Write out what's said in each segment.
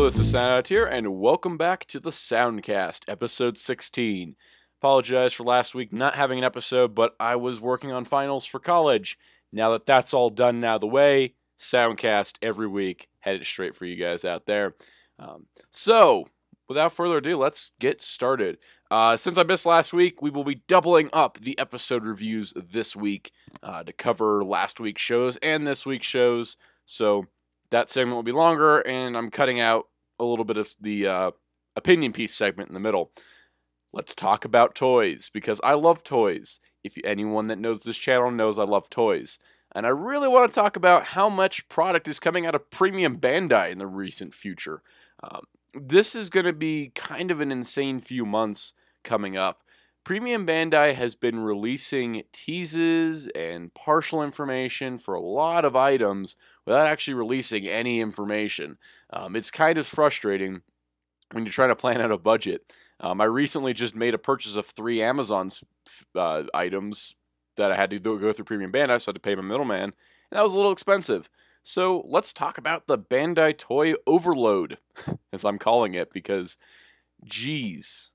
this is Sound here, and welcome back to the Soundcast, episode 16. Apologize for last week not having an episode, but I was working on finals for college. Now that that's all done and out of the way, Soundcast every week, headed straight for you guys out there. So, without further ado, let's get started. Since I missed last week, we will be doubling up the episode reviews this week to cover last week's shows and this week's shows. So, that segment will be longer, and I'm cutting out a little bit of the opinion piece segment in the middle. Let's talk about toys, because I love toys. If anyone that knows this channel knows I love toys. And I really want to talk about how much product is coming out of Premium Bandai in the recent future. This is going to be kind of an insane few months coming up. Premium Bandai has been releasing teases and partial information for a lot of items without actually releasing any information. It's kind of frustrating when you're trying to plan out a budget. I recently just made a purchase of 3 Amazon items that I had to go through Premium Bandai, so I had to pay my middleman, and that was a little expensive. So let's talk about the Bandai Toy Overload, as I'm calling it, because, geez,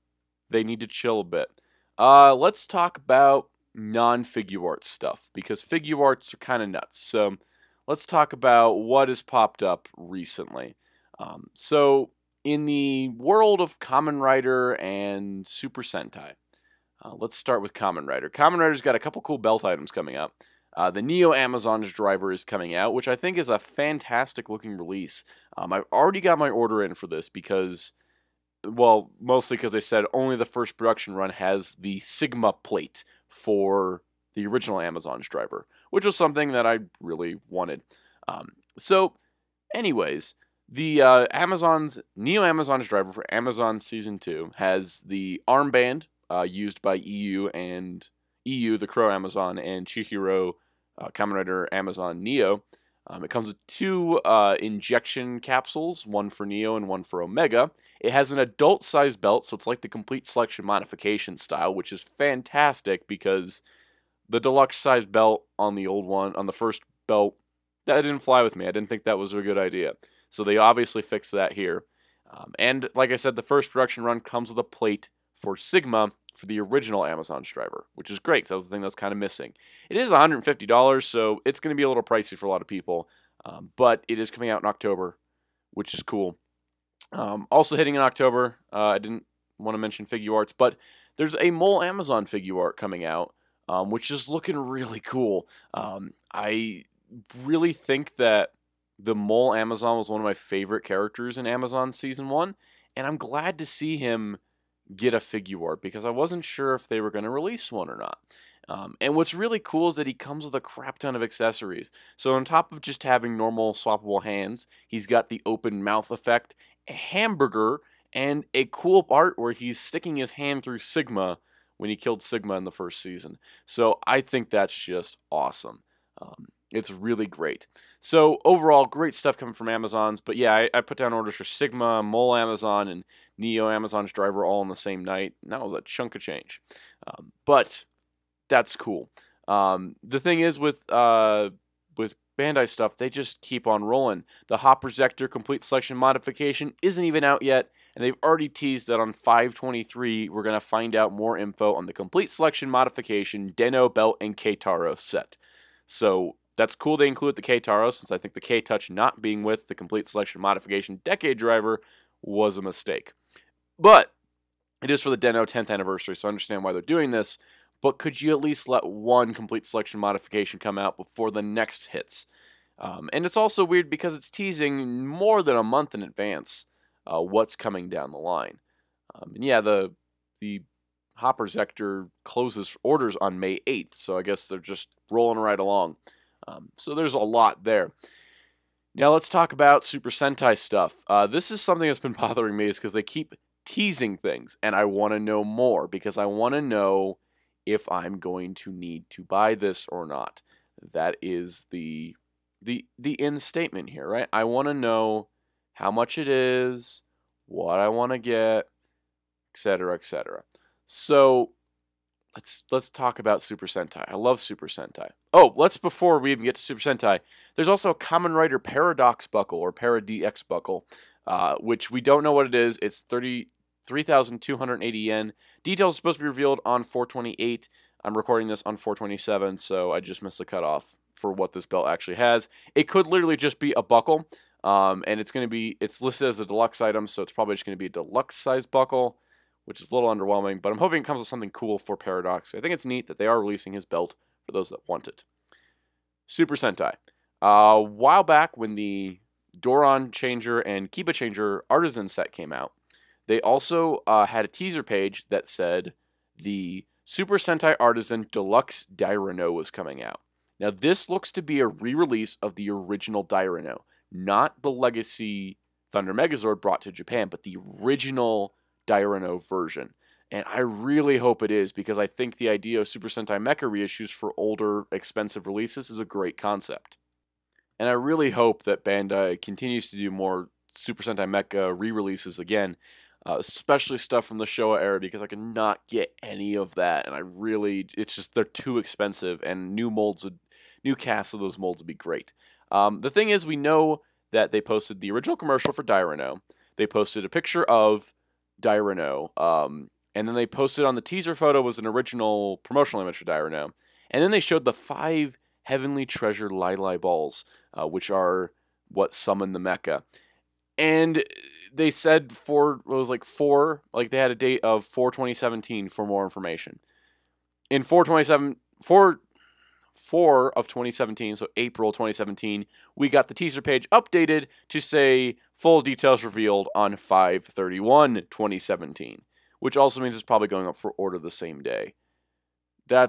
they need to chill a bit. Let's talk about non-figure art stuff, because figure arts are kind of nuts. So let's talk about what has popped up recently. So in the world of Kamen Rider and Super Sentai, let's start with Kamen Rider. Kamen Rider's got a couple cool belt items coming up. The Neo Amazon's driver is coming out, which I think is a fantastic looking release. I've already got my order in for this because, well, mostly because they said only the first production run has the Sigma plate for the original Amazon's driver, which was something that I really wanted. So, anyways, the Neo Amazon's driver for Amazon Season 2 has the armband used by EU, the Crow Amazon, and Chihiro Kamen Rider Amazon Neo. It comes with 2 injection capsules, one for Neo and one for Omega. It has an adult-sized belt, so it's like the complete selection modification style, which is fantastic because the deluxe-sized belt on the old one, on the first belt, that didn't fly with me. I didn't think that was a good idea. So they obviously fixed that here. And like I said, the first production run comes with a plate for Sigma for the original Amazon's driver, which is great, because that was the thing that was kind of missing. It is $150, so it's going to be a little pricey for a lot of people, but it is coming out in October, which is cool. Also hitting in October, I didn't want to mention figure arts, but there's a Mole Amazon figure art coming out, which is looking really cool. I really think that the Mole Amazon was one of my favorite characters in Amazon Season 1, and I'm glad to see him get a figure art because I wasn't sure if they were going to release one or not. And what's really cool is that he comes with a crap ton of accessories. So on top of just having normal swappable hands, he's got the open mouth effect, a hamburger, and a cool part where he's sticking his hand through Sigma when he killed Sigma in the first season. So I think that's just awesome. It's really great. So overall, great stuff coming from Amazon's. But yeah, I put down orders for Sigma, Mole Amazon, and Neo Amazon's driver all on the same night. And that was a chunk of change. But that's cool. The thing is with Bandai stuff, they just keep on rolling. The Hopper Zector Complete Selection Modification isn't even out yet, and they've already teased that on 5/23 we're going to find out more info on the Complete Selection Modification Deno Belt and K-Taro set. So that's cool they include the K-Taro, since I think the K-Touch not being with the Complete Selection Modification Decade driver was a mistake. But it is for the Deno 10th anniversary, so I understand why they're doing this. But could you at least let one Complete Selection Modification come out before the next hits? And it's also weird because it's teasing more than a month in advance what's coming down the line. And yeah, the Hopper Zector closes orders on May 8th, so I guess they're just rolling right along. So there's a lot there. Now let's talk about Super Sentai stuff. This is something that's been bothering me, is because they keep teasing things, and I want to know more, because I want to know if I'm going to need to buy this or not. That is the end statement here, right? I want to know how much it is, what I want to get, etc., etc. So let's talk about Super Sentai. I love Super Sentai. Oh, before we even get to Super Sentai, there's also a Kamen Rider Paradox buckle, or Para DX buckle. which we don't know what it is. It's 3,280 yen. Details are supposed to be revealed on 4/28. I'm recording this on 4/27, so I just missed the cutoff for what this belt actually has. It could literally just be a buckle, and it's listed as a deluxe item, so it's probably just going to be a deluxe size buckle, which is a little underwhelming, but I'm hoping it comes with something cool for Paradox. I think it's neat that they are releasing his belt for those that want it. Super Sentai. A while back when the Doron Changer and Kiba Changer Artisan set came out, they also had a teaser page that said the Super Sentai Artisan Deluxe Dairano was coming out. Now, this looks to be a re-release of the original Dairano, not the Legacy Thunder Megazord brought to Japan, but the original Dairano version. And I really hope it is, because I think the idea of Super Sentai Mecha reissues for older, expensive releases is a great concept. And I really hope that Bandai continues to do more Super Sentai Mecha re-releases again, especially stuff from the Showa era, because I cannot get any of that, and it's just, they're too expensive, and new casts of those molds would be great. The thing is, we know that they posted the original commercial for Dairano, they posted a picture of Dairano, and then they posted on the teaser photo was an original promotional image for Dairano, and then they showed the 5 Heavenly Treasure Lai balls, which are what summon the mecha. And they said they had a date of 4/2017 for more information. In 4 of 2017, so April 2017, we got the teaser page updated to say full details revealed on 5/31/2017, which also means it's probably going up for order the same day. I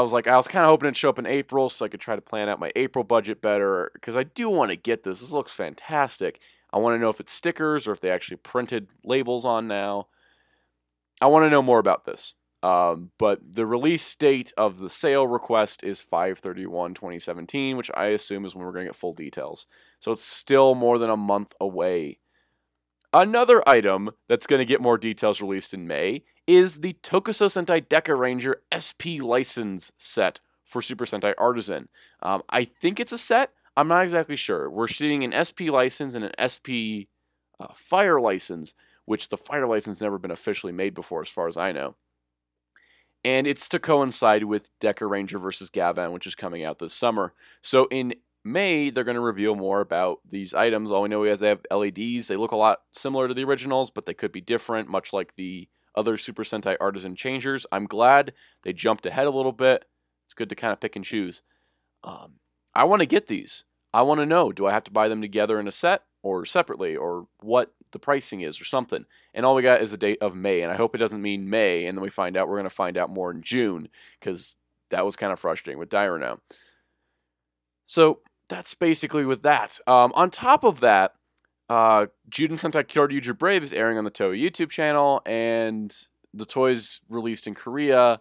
was kind of hoping it'd show up in April so I could try to plan out my April budget better, because I do want to get this. This looks fantastic. I want to know if it's stickers or if they actually printed labels on now. I want to know more about this. But the release date of the sale request is 5/31/2017, which I assume is when we're going to get full details. So it's still more than a month away. Another item that's going to get more details released in May is the Tokusou Sentai Kyuranger SP license set for Super Sentai Artisan. I think it's a set. I'm not exactly sure. We're seeing an SP license and an SP Fire license, which the Fire license never been officially made before, as far as I know. And it's to coincide with Kyuranger vs. Gavan, which is coming out this summer. So in May, they're going to reveal more about these items. All we know is they have LEDs. They look a lot similar to the originals, but they could be different, much like the other Super Sentai Artisan Changers. I'm glad they jumped ahead a little bit. It's good to kind of pick and choose. I want to get these. I want to know, do I have to buy them together in a set or separately, or what the pricing is or something? And all we got is the date of May, and I hope it doesn't mean May, and then we're going to find out more in June, because that was kind of frustrating with Dairano. So that's basically with that. On top of that, Zyuden Sentai Kyoryuger Brave is airing on the Toei YouTube channel, and the toys released in Korea,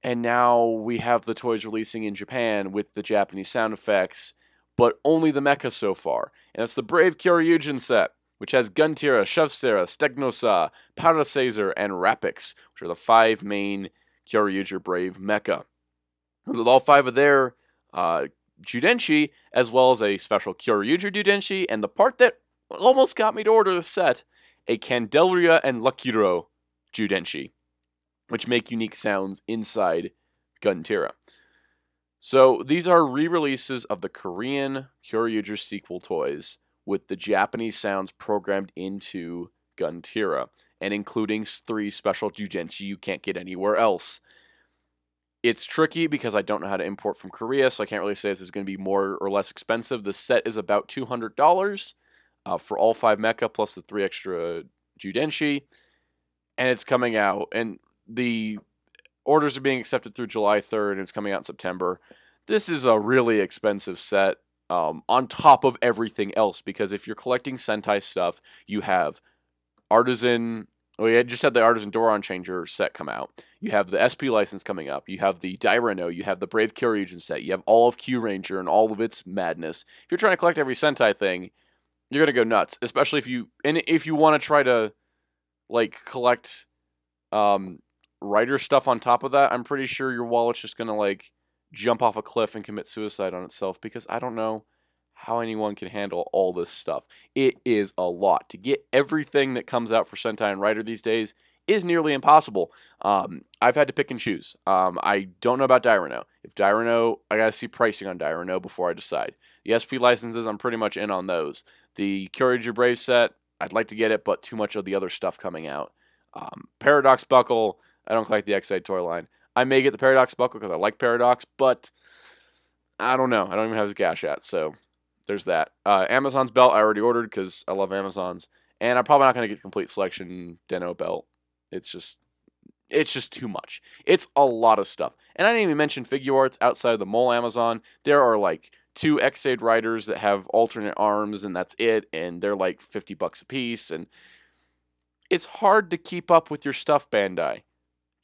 and now we have the toys releasing in Japan with the Japanese sound effects, but only the mecha so far. And it's the Brave Kyoryugen set, which has Guntira, Shovsera, Stegnosa, Paracaesar, and Rapix, which are the 5 main Kyoryuger Brave mecha. With all 5 of their Judenshi, as well as a special Kyoryuger Judenshi, and the part that almost got me to order the set, a Candelaria and Luckiro Judenshi, which make unique sounds inside Guntira. So these are re-releases of the Korean Kyoryuger sequel toys with the Japanese sounds programmed into Guntira, and including 3 special Judenshi you can't get anywhere else. It's tricky because I don't know how to import from Korea, so I can't really say if this is going to be more or less expensive. The set is about $200 for all 5 mecha plus the 3 extra Judenshi, and it's coming out. And the orders are being accepted through July 3rd, and it's coming out in September. This is a really expensive set on top of everything else, because if you're collecting Sentai stuff, you have Artisan. We just had the Artisan Doron Changer set come out. You have the SP license coming up. You have the Dairano. You have the Brave Kyoryugen set. You have all of Kyuranger and all of its madness. If you're trying to collect every Sentai thing, you're gonna go nuts. Especially if you want to try to collect writer stuff on top of that. I'm pretty sure your wallet's just gonna jump off a cliff and commit suicide on itself, because I don't know how anyone can handle all this stuff. It is a lot. To get everything that comes out for Sentai and Rider these days is nearly impossible. I've had to pick and choose. I don't know about Dairono. If Dairono, I gotta see pricing on Dairono before I decide. The SP licenses, I'm pretty much in on those. The Kyoryuger Brave set, I'd like to get it, but too much of the other stuff coming out. Paradox Buckle, I don't like the X-Side toy line. I may get the Paradox Buckle because I like Paradox, but I don't know. I don't even have his gash at, so there's that. Amazon's belt I already ordered because I love Amazon's, and I'm probably not going to get the complete selection Deno belt. It's just too much. It's a lot of stuff. And I didn't even mention figure arts outside of the mole Amazon. There are like 2 X-Aid riders that have alternate arms, and that's it, and they're like $50 a piece, and it's hard to keep up with your stuff, Bandai.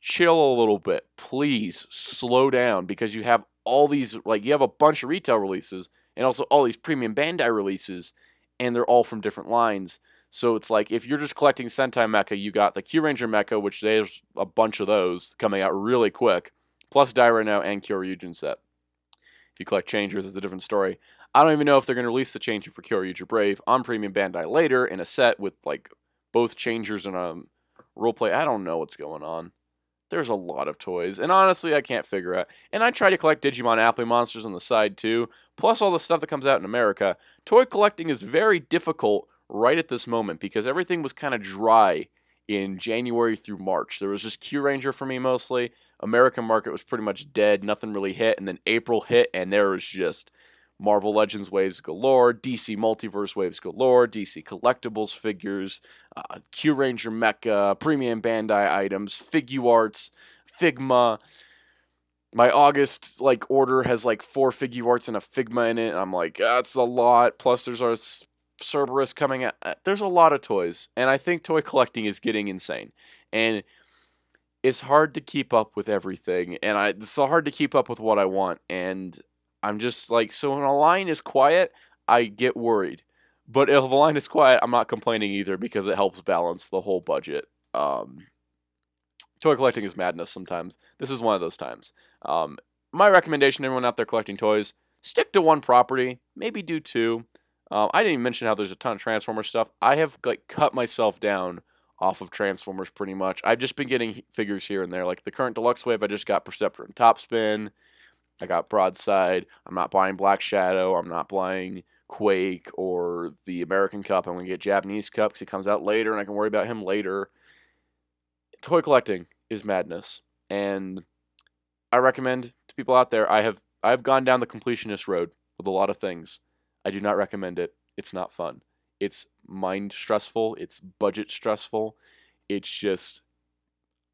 Chill a little bit. Please slow down, because you have all these, like, you have a bunch of retail releases and also all these premium Bandai releases, and they're all from different lines. So it's like, if you're just collecting Sentai Mecha, you got the Kyuranger Mecha, which there's a bunch of those coming out really quick, plus Dairono and Kyoryuger set. If you collect Changers, it's a different story. I don't even know if they're going to release the Changer for Kyoryuger Brave on Premium Bandai later in a set with, like, both Changers and a roleplay. I don't know what's going on. There's a lot of toys, and honestly, I can't figure out. And I try to collect Digimon Apply Monsters on the side, too, plus all the stuff that comes out in America. Toy collecting is very difficult right at this moment, because everything was kind of dry in January through March. There was just Kyuranger for me, mostly. American market was pretty much dead. Nothing really hit, and then April hit, and there was just Marvel Legends waves galore, DC Multiverse waves galore, DC Collectibles figures, Kyuranger Mecha, Premium Bandai items, Figuarts, Figma. My August order has 4 Figuarts and a Figma in it, and I'm like, that's a lot. Plus there's our Cerberus coming out. There's a lot of toys, and I think toy collecting is getting insane. And it's hard to keep up with everything, and it's so hard to keep up with what I want, and I'm just so when a line is quiet, I get worried. But if the line is quiet, I'm not complaining either, because it helps balance the whole budget. Toy collecting is madness sometimes. This is one of those times. My recommendation to everyone out there collecting toys, stick to one property, maybe do 2. I didn't even mention how there's a ton of Transformers stuff. I have cut myself down off of Transformers pretty much. I've just been getting figures here and there. Like the current deluxe wave, I just got Perceptor and Topspin. I got Broadside. I'm not buying Black Shadow. I'm not buying Quake or the American Cup. I'm going to get Japanese Cup because he comes out later and I can worry about him later. Toy collecting is madness. And I recommend to people out there, I've gone down the completionist road with a lot of things. I do not recommend it. It's not fun. It's mind stressful. It's budget stressful. It's just,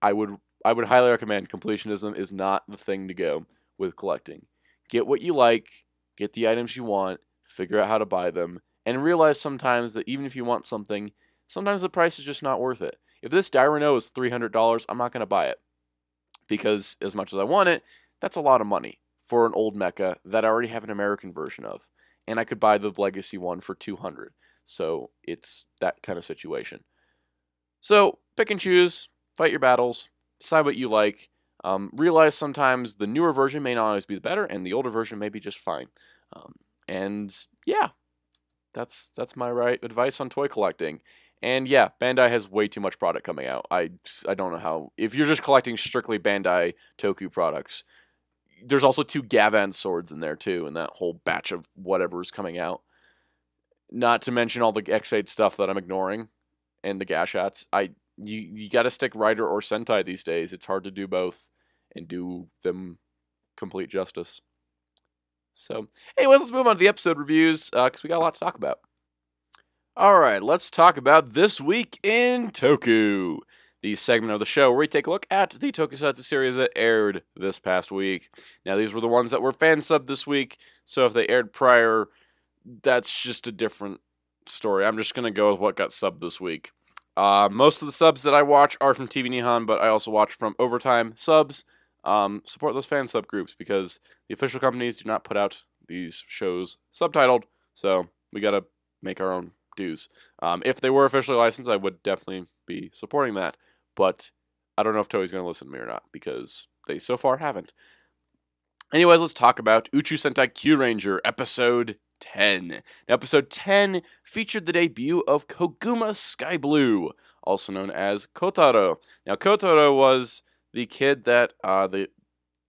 I would highly recommend completionism is not the thing to go with collecting. Get what you like, get the items you want, figure out how to buy them, and realize sometimes that even if you want something, sometimes the price is just not worth it. If this Dairono is $300, I'm not going to buy it. Because as much as I want it, that's a lot of money for an old mecha that I already have an American version of. And I could buy the Legacy one for $200. So it's that kind of situation. So pick and choose, fight your battles, decide what you like. Realize sometimes the newer version may not always be the better, and the older version may be just fine. And yeah, that's my advice on toy collecting. And yeah, Bandai has way too much product coming out. I don't know how. If you're just collecting strictly Bandai Toku products, there's also 2 Gavan swords in there too, and that whole batch of whatever is coming out. Not to mention all the X-Aid stuff that I'm ignoring, and the Gashats. You got to stick Rider or Sentai these days. It's hard to do both and do them complete justice. So, anyways, let's move on to the episode reviews, because we got a lot to talk about. Alright, let's talk about This Week in Toku, the segment of the show where we take a look at the Tokusatsu series that aired this past week. Now, these were the ones that were fan subbed this week, so if they aired prior, that's just a different story. I'm just going to go with what got subbed this week. Most of the subs that I watch are from TV Nihon, but I also watch from Overtime subs. Support those fan sub groups, because the official companies do not put out these shows subtitled, so we gotta make our own dues. If they were officially licensed, I would definitely be supporting that, but I don't know if Toei's gonna listen to me or not, because they so far haven't. Anyways, let's talk about Uchu Sentai Kyuranger, episode 10. Now, episode 10 featured the debut of Koguma Sky Blue, also known as Kotaro. Now, Kotaro was the kid that the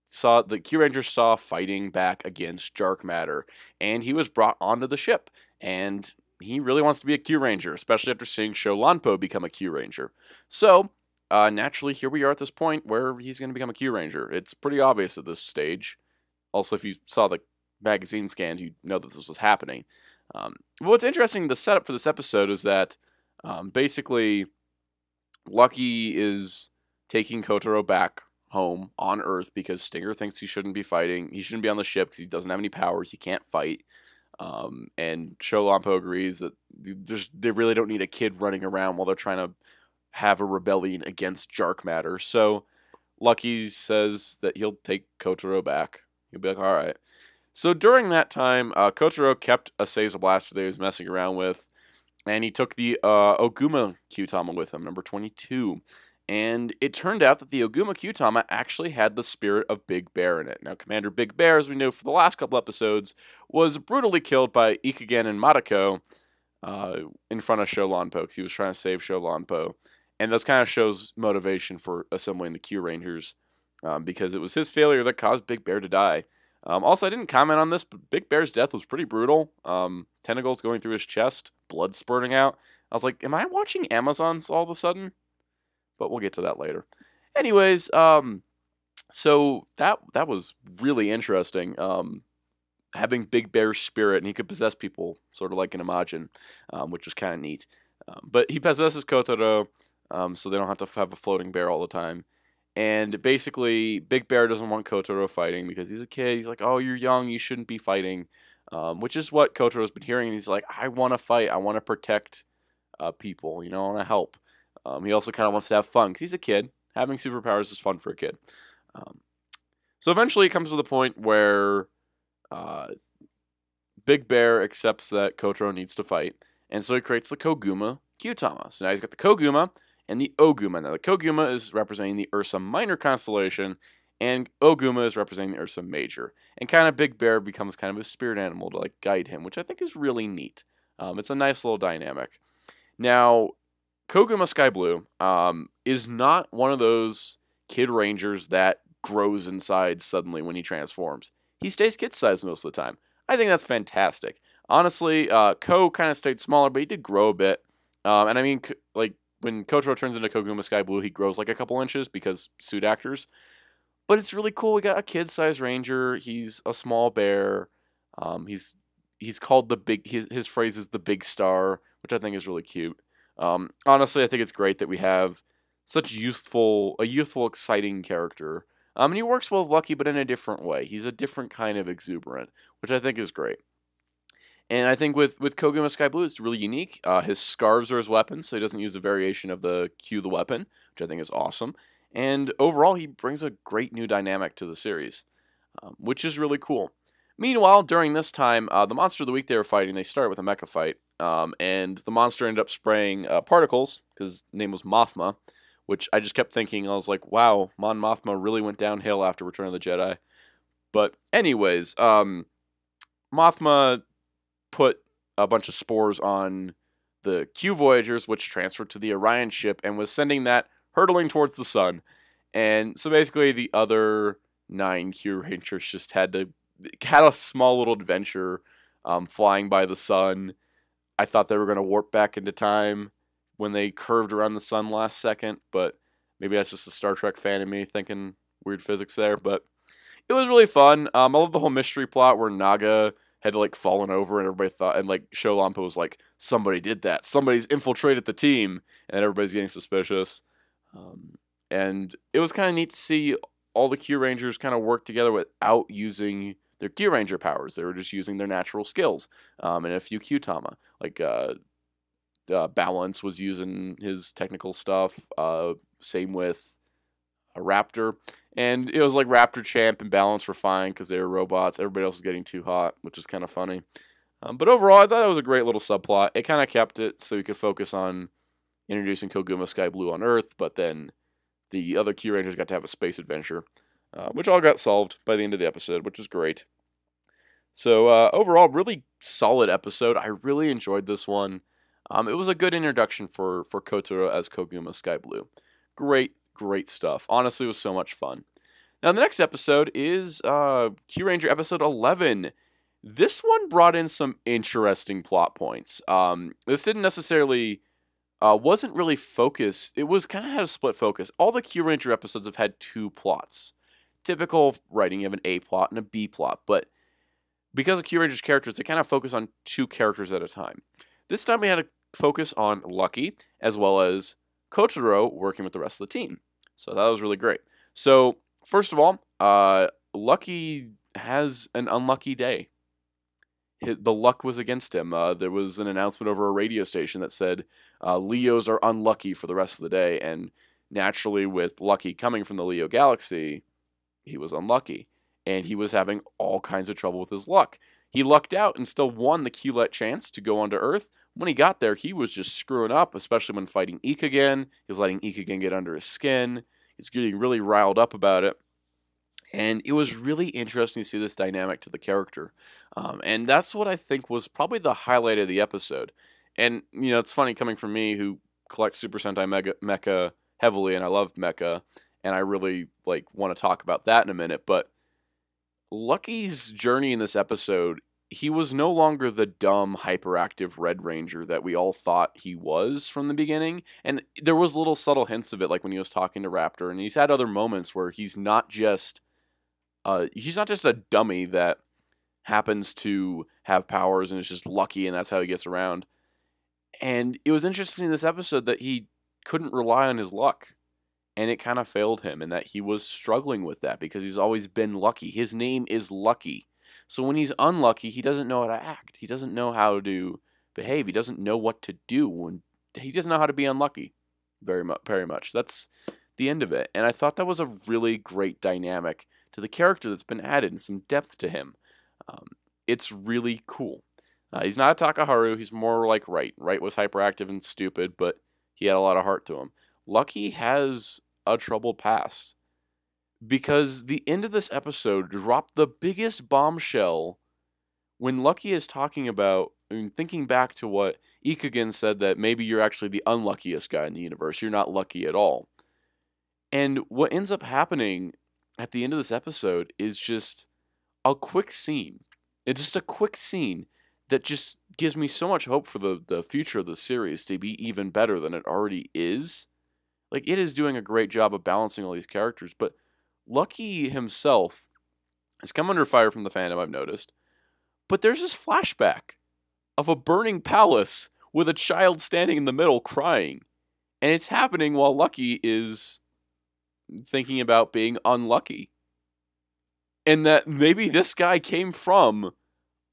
Kyuranger saw fighting back against Dark Matter, and he was brought onto the ship, and he really wants to be a Kyuranger, especially after seeing Sholanpo become a Kyuranger. So, naturally, here we are at this point where he's going to become a Kyuranger. It's pretty obvious at this stage. Also, if you saw the magazine scans, you know that this was happening. What's interesting, the setup for this episode is that basically Lucky is taking Kotaro back home on Earth because Stinger thinks he shouldn't be fighting. He shouldn't be on the ship because he doesn't have any powers. He can't fight. And Sholampo agrees that they really don't need a kid running around while they're trying to have a rebellion against Dark Matter. So Lucky says that he'll take Kotaro back. He'll be like, all right. So during that time, Kotaro kept a Seiza Blaster that he was messing around with, and he took the Oguma Kyutama with him, number 22. And it turned out that the Oguma Kyutama actually had the spirit of Big Bear in it. Now, Commander Big Bear, as we know for the last couple episodes, was brutally killed by Ikugen and Mariko in front of Sholanpo, because he was trying to save Sholanpo. And this kind of shows motivation for assembling the Kyurangers, because it was his failure that caused Big Bear to die. Also, I didn't comment on this, but Big Bear's death was pretty brutal. Tentacles going through his chest, blood spurting out. I was like, am I watching Amazons all of a sudden? But we'll get to that later. Anyways, so that was really interesting. Having Big Bear's spirit, and he could possess people, sort of like an Imagine, which was kind of neat. But he possesses Kotaro, so they don't have to have a floating bear all the time. And basically, Big Bear doesn't want Kotaro fighting because he's a kid. He's like, oh, you're young, you shouldn't be fighting. Which is what Kotaro's been hearing. And he's like, I want to fight. I want to protect people. I want to help. He also kind of wants to have fun because he's a kid. Having superpowers is fun for a kid. So eventually it comes to the point where Big Bear accepts that Kotaro needs to fight. And so he creates the Koguma Kyutama. So now he's got the Koguma and the Oguma. Now the Koguma is representing the Ursa Minor constellation, and Oguma is representing the Ursa Major. And kind of Big Bear becomes kind of a spirit animal to guide him, which I think is really neat. It's a nice little dynamic. Now, Koguma Sky Blue is not one of those Kid Rangers that grows in size suddenly when he transforms. He stays kid size most of the time. I think that's fantastic. Honestly, Ko kind of stayed smaller, but he did grow a bit. And I mean, when Kotaro turns into Koguma Sky Blue, he grows a couple inches because suit actors. But it's really cool. We got a kid-sized ranger. He's a small bear. He's called the big. His phrase is the Big Star, which I think is really cute. Honestly, I think it's great that we have such a youthful, exciting character. And he works well with Lucky, but in a different way. He's a different kind of exuberant, which I think is great. And I think with Koguma Sky Blue, it's really unique. His scarves are his weapons, so he doesn't use a variation of the Q the weapon, which I think is awesome. And overall, he brings a great new dynamic to the series, which is really cool. Meanwhile, during this time, the monster of the week they were fighting, they started with a mecha fight. And the monster ended up spraying particles, because his name was Mothma, which I just kept thinking, I was like, wow, Mon Mothma really went downhill after Return of the Jedi. But anyways, Mothma put a bunch of spores on the Q Voyagers, which transferred to the Orion ship, and was sending that hurtling towards the sun. And so basically the other 9 Q Rangers just had a small little adventure flying by the sun. I thought they were going to warp back into time when they curved around the sun last second, but maybe that's just a Star Trek fan in me thinking weird physics there. But it was really fun. I love the whole mystery plot where Naga had fallen over, and everybody thought, and Sholampo was like, somebody did that. Somebody's infiltrated the team, and everybody's getting suspicious. And it was kind of neat to see all the Q Rangers kind of work together without using their Kyuranger powers. They were just using their natural skills, and a few Kyutama. Balance was using his technical stuff. Same with a Raptor. And it was Raptor Champ and Balance were fine because they were robots. Everybody else was getting too hot, which is kind of funny. But overall, I thought it was a great little subplot. It kind of kept it so you could focus on introducing Koguma Sky Blue on Earth, but then the other Q Rangers got to have a space adventure, which all got solved by the end of the episode, which is great. So overall, really solid episode. I really enjoyed this one. It was a good introduction for Kotaro as Koguma Sky Blue. Great stuff. Honestly, it was so much fun. Now, the next episode is Kyuranger episode 11. This one brought in some interesting plot points. This didn't necessarily, wasn't really focused. It was kind of had a split focus. All the Kyuranger episodes have had two plots. Typical writing, you have an A plot and a B plot, but because of Kyuranger's characters, they kind of focus on two characters at a time. This time we had a focus on Lucky, as well as Kotaro working with the rest of the team. So that was really great. So, first of all, Lucky has an unlucky day. The luck was against him. There was an announcement over a radio station that said Leos are unlucky for the rest of the day, and naturally, with Lucky coming from the Leo galaxy, he was unlucky, and he was having all kinds of trouble with his luck. He lucked out and still won the Q-Let chance to go onto Earth. When he got there, he was just screwing up, especially when fighting Ikagen. He was letting Ikagen get under his skin. He's getting really riled up about it. And it was really interesting to see this dynamic to the character. And that's what I think was probably the highlight of the episode. And, you know, it's funny coming from me who collects Super Sentai Mecha heavily, and I love Mecha, and I really want to talk about that in a minute. But Lucky's journey in this episode, he was no longer the dumb, hyperactive Red Ranger that we all thought he was from the beginning. And there was little subtle hints of it, like when he was talking to Raptor, and he's had other moments where he's not just a dummy that happens to have powers and is just lucky and that's how he gets around. And it was interesting in this episode that he couldn't rely on his luck. And it kind of failed him, and that he was struggling with that because he's always been lucky. His name is Lucky. So when he's unlucky, he doesn't know how to act. He doesn't know how to behave. He doesn't know what to do. And he doesn't know how to be unlucky very much. That's the end of it. And I thought that was a really great dynamic to the character that's been added and some depth to him. It's really cool. He's not a Takaharu. He's more like Wright. Wright was hyperactive and stupid, but he had a lot of heart to him. Lucky has a troubled past, because the end of this episode dropped the biggest bombshell when Lucky is talking about, thinking back to what Ikagen said, that maybe you're actually the unluckiest guy in the universe. You're not lucky at all. And what ends up happening at the end of this episode is just a quick scene. It's just a quick scene that just gives me so much hope for the future of the series to be even better than it already is. Like, it is doing a great job of balancing all these characters, but Lucky himself has come under fire from the fandom, I've noticed. But there's this flashback of a burning palace with a child standing in the middle crying. And it's happening while Lucky is thinking about being unlucky. And that maybe this guy came from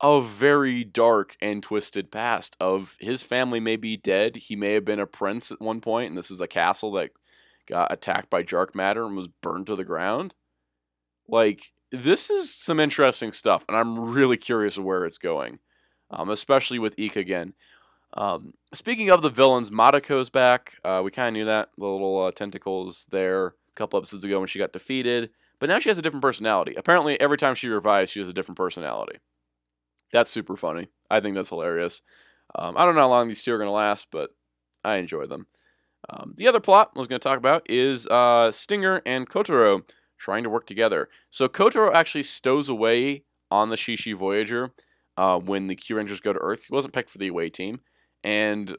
a very dark and twisted past of his family may be dead. He may have been a prince at one point, and this is a castle that got attacked by dark matter and was burned to the ground. Like, this is some interesting stuff, and I'm really curious of where it's going, especially with Ikagen. Speaking of the villains, Madoko's back. We kind of knew that. The little tentacles there a couple episodes ago when she got defeated. But now she has a different personality. Apparently, every time she revives, she has a different personality. That's super funny. I think that's hilarious. I don't know how long these two are going to last, but I enjoy them. The other plot I was going to talk about is Stinger and Kotaro trying to work together. So Kotaro actually stows away on the Shishi Voyager when the Kyurangers go to Earth. He wasn't picked for the away team. And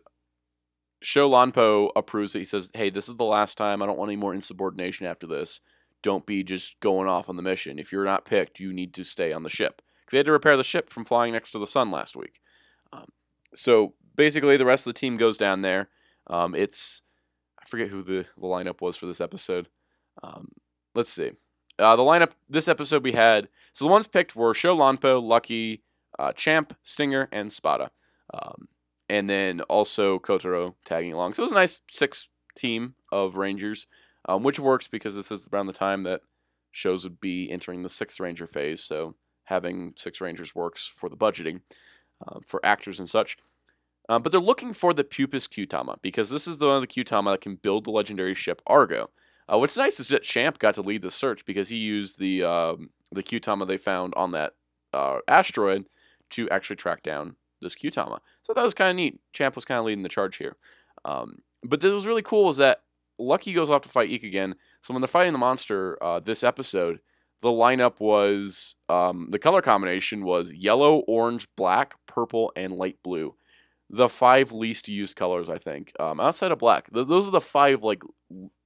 Sho Lanpo approves it. He says, hey, this is the last time. I don't want any more insubordination after this. Don't be just going off on the mission. If you're not picked, you need to stay on the ship. Because they had to repair the ship from flying next to the sun last week. So basically, the rest of the team goes down there. I forget who the lineup was for this episode. Let's see. The lineup this episode we had. So the ones picked were Sho Lanpo, Lucky, Champ, Stinger, and Spada. And then also Kotaro tagging along. So it was a nice 6 team of Rangers, which works because this is around the time that shows would be entering the 6th Ranger phase. So having 6 Rangers works for the budgeting, for actors and such. But they're looking for the Pupus Kyutama, because this is the one of the Kyutama that can build the legendary ship Argo. What's nice is that Champ got to lead the search because he used the Kyutama they found on that asteroid to actually track down this Kyutama. So that was kind of neat. Champ was kind of leading the charge here. But this was really cool is that Lucky goes off to fight Eek again. So when they're fighting the monster this episode, the lineup was, the color combination was yellow, orange, black, purple, and light blue. The 5 least used colors, I think, outside of black. Those are the 5, like,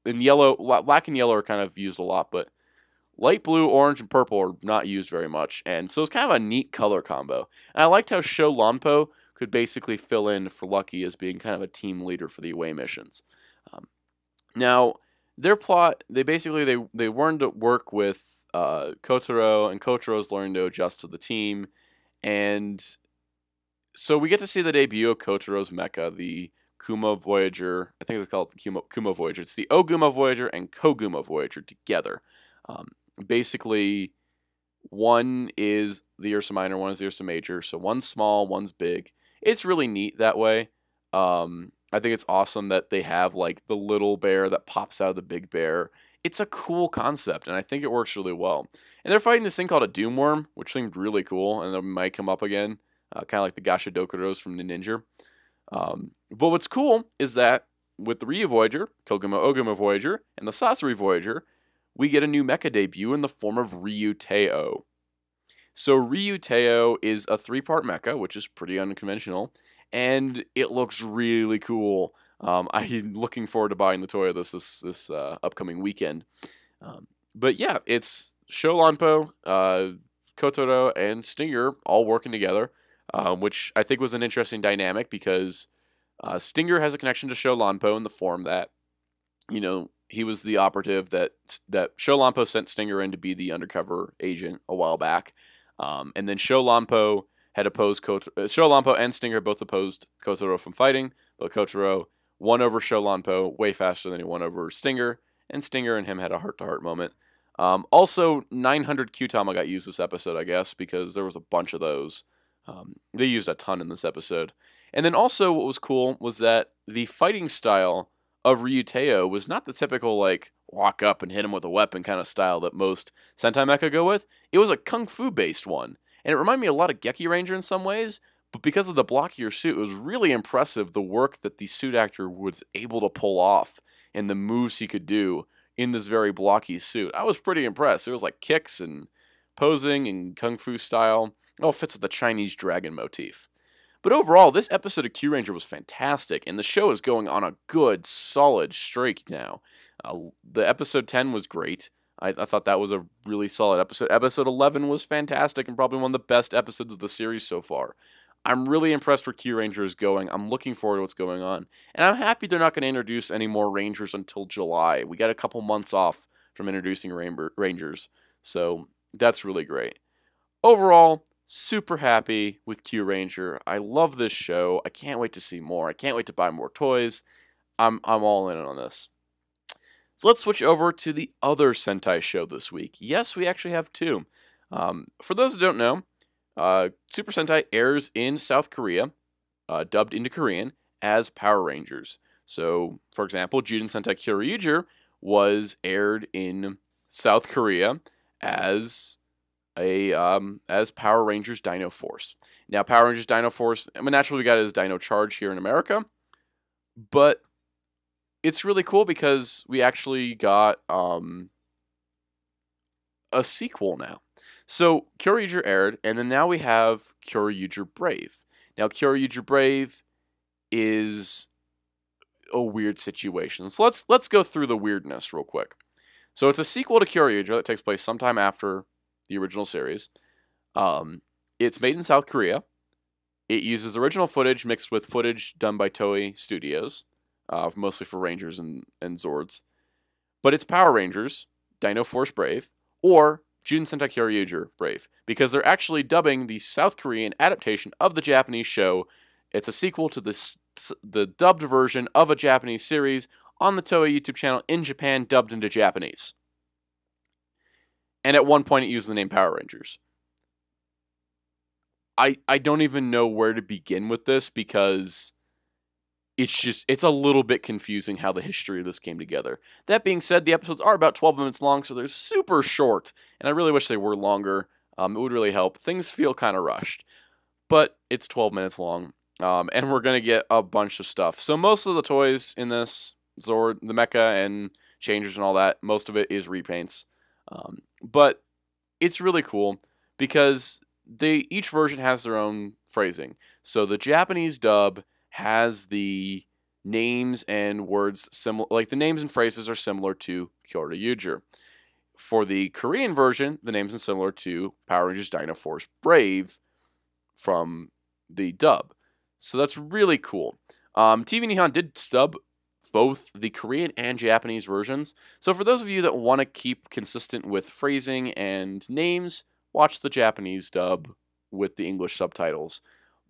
in yellow, black and yellow are kind of used a lot, but light blue, orange, and purple are not used very much. And so it's kind of a neat color combo. And I liked how Sho Lanpo could basically fill in for Lucky as being kind of a team leader for the away missions. Now, their plot, they learned to work with Kotaro, and Kotaro's learned to adjust to the team. And so we get to see the debut of Kotaro's mecha, the Kuma Voyager. I think it's called the Kuma Voyager. It's the Oguma Voyager and Koguma Voyager together. Basically, one is the Ursa Minor, one is the Ursa Major. So one's small, one's big. It's really neat that way. I think it's awesome that they have like the little bear that pops out of the big bear. It's a cool concept, and I think it works really well. And they're fighting this thing called a Doomworm, which seemed really cool, and it might come up again, kind of like the Gashidokuros from the Ninja. But what's cool is that with the Ryu Voyager, Koguma Oguma Voyager, and the Sasori Voyager, we get a new mecha debut in the form of Ryu Teo. So Ryu Teo is a 3-part mecha, which is pretty unconventional, and it looks really cool. I'm looking forward to buying the toy of this upcoming weekend. But yeah, it's Sho Lanpo, Kotaro, and Stinger all working together, which I think was an interesting dynamic because Stinger has a connection to Sho Lanpo in the form that, you know, he was the operative that Sho Lanpo sent Stinger in to be the undercover agent a while back. And then Sho Lanpo had opposed Sho Lanpo and Stinger both opposed Kotaro from fighting, but Kotaro won over Sho Lanpo way faster than he won over Stinger, and Stinger and him had a heart-to-heart moment. Also, 900 Kyutama got used this episode, I guess, because there was a bunch of those. They used a ton in this episode. And then also what was cool was that the fighting style of Ryuteo was not the typical, like, walk up and hit him with a weapon kind of style that most Sentai mecha go with. It was a kung fu-based one. And it reminded me a lot of Gekiranger in some ways, but because of the blockier suit, it was really impressive the work that the suit actor was able to pull off and the moves he could do in this very blocky suit. I was pretty impressed. It was like kicks and posing and kung fu style. It all fits with the Chinese dragon motif. But overall, this episode of Kyuranger was fantastic, and the show is going on a good, solid streak now. The episode 10 was great. I thought that was a really solid episode. Episode 11 was fantastic and probably one of the best episodes of the series so far. I'm really impressed where Kyuranger is going. I'm looking forward to what's going on. And I'm happy they're not going to introduce any more Rangers until July. We got a couple months off from introducing Rangers. So that's really great. Overall, super happy with Kyuranger. I love this show. I can't wait to see more. I can't wait to buy more toys. I'm all in on this. So let's switch over to the other Sentai show this week. Yes, we actually have 2. For those who don't know, Super Sentai airs in South Korea, dubbed into Korean, as Power Rangers. So, for example, Zyuden Sentai Kyoryuger was aired in South Korea as Power Rangers Dino Force. Now, Power Rangers Dino Force, naturally we got it as Dino Charge here in America, but it's really cool because we actually got a sequel now. So Kyoryuger aired, and then now we have Kyoryuger Brave. Now Kyoryuger Brave is a weird situation. So let's go through the weirdness real quick. So it's a sequel to Kyoryuger that takes place sometime after the original series. It's made in South Korea. It uses original footage mixed with footage done by Toei Studios, mostly for Rangers and Zords. But it's Power Rangers, Dino Force Brave, or Zyuden Sentai Kyoryuger Brave, because they're actually dubbing the South Korean adaptation of the Japanese show. It's a sequel to the dubbed version of a Japanese series on the Toei YouTube channel in Japan, dubbed into Japanese. And at one point it used the name Power Rangers. I don't even know where to begin with this because it's a little bit confusing how the history of this came together. That being said, the episodes are about 12 minutes long, so they're super short, and I really wish they were longer. It would really help. Things feel kind of rushed, but it's 12 minutes long, and we're going to get a bunch of stuff. So most of the toys in this, Zord, the mecha, and changers and all that, most of it is repaints. But it's really cool because each version has their own phrasing. So the Japanese dub has the names and words similar, like the names and phrases are similar to Kyoryuger. For the Korean version, the names are similar to Power Rangers Dino Force Brave from the dub. So that's really cool. TV Nihon did dub both the Korean and Japanese versions. So for those of you that want to keep consistent with phrasing and names, watch the Japanese dub with the English subtitles.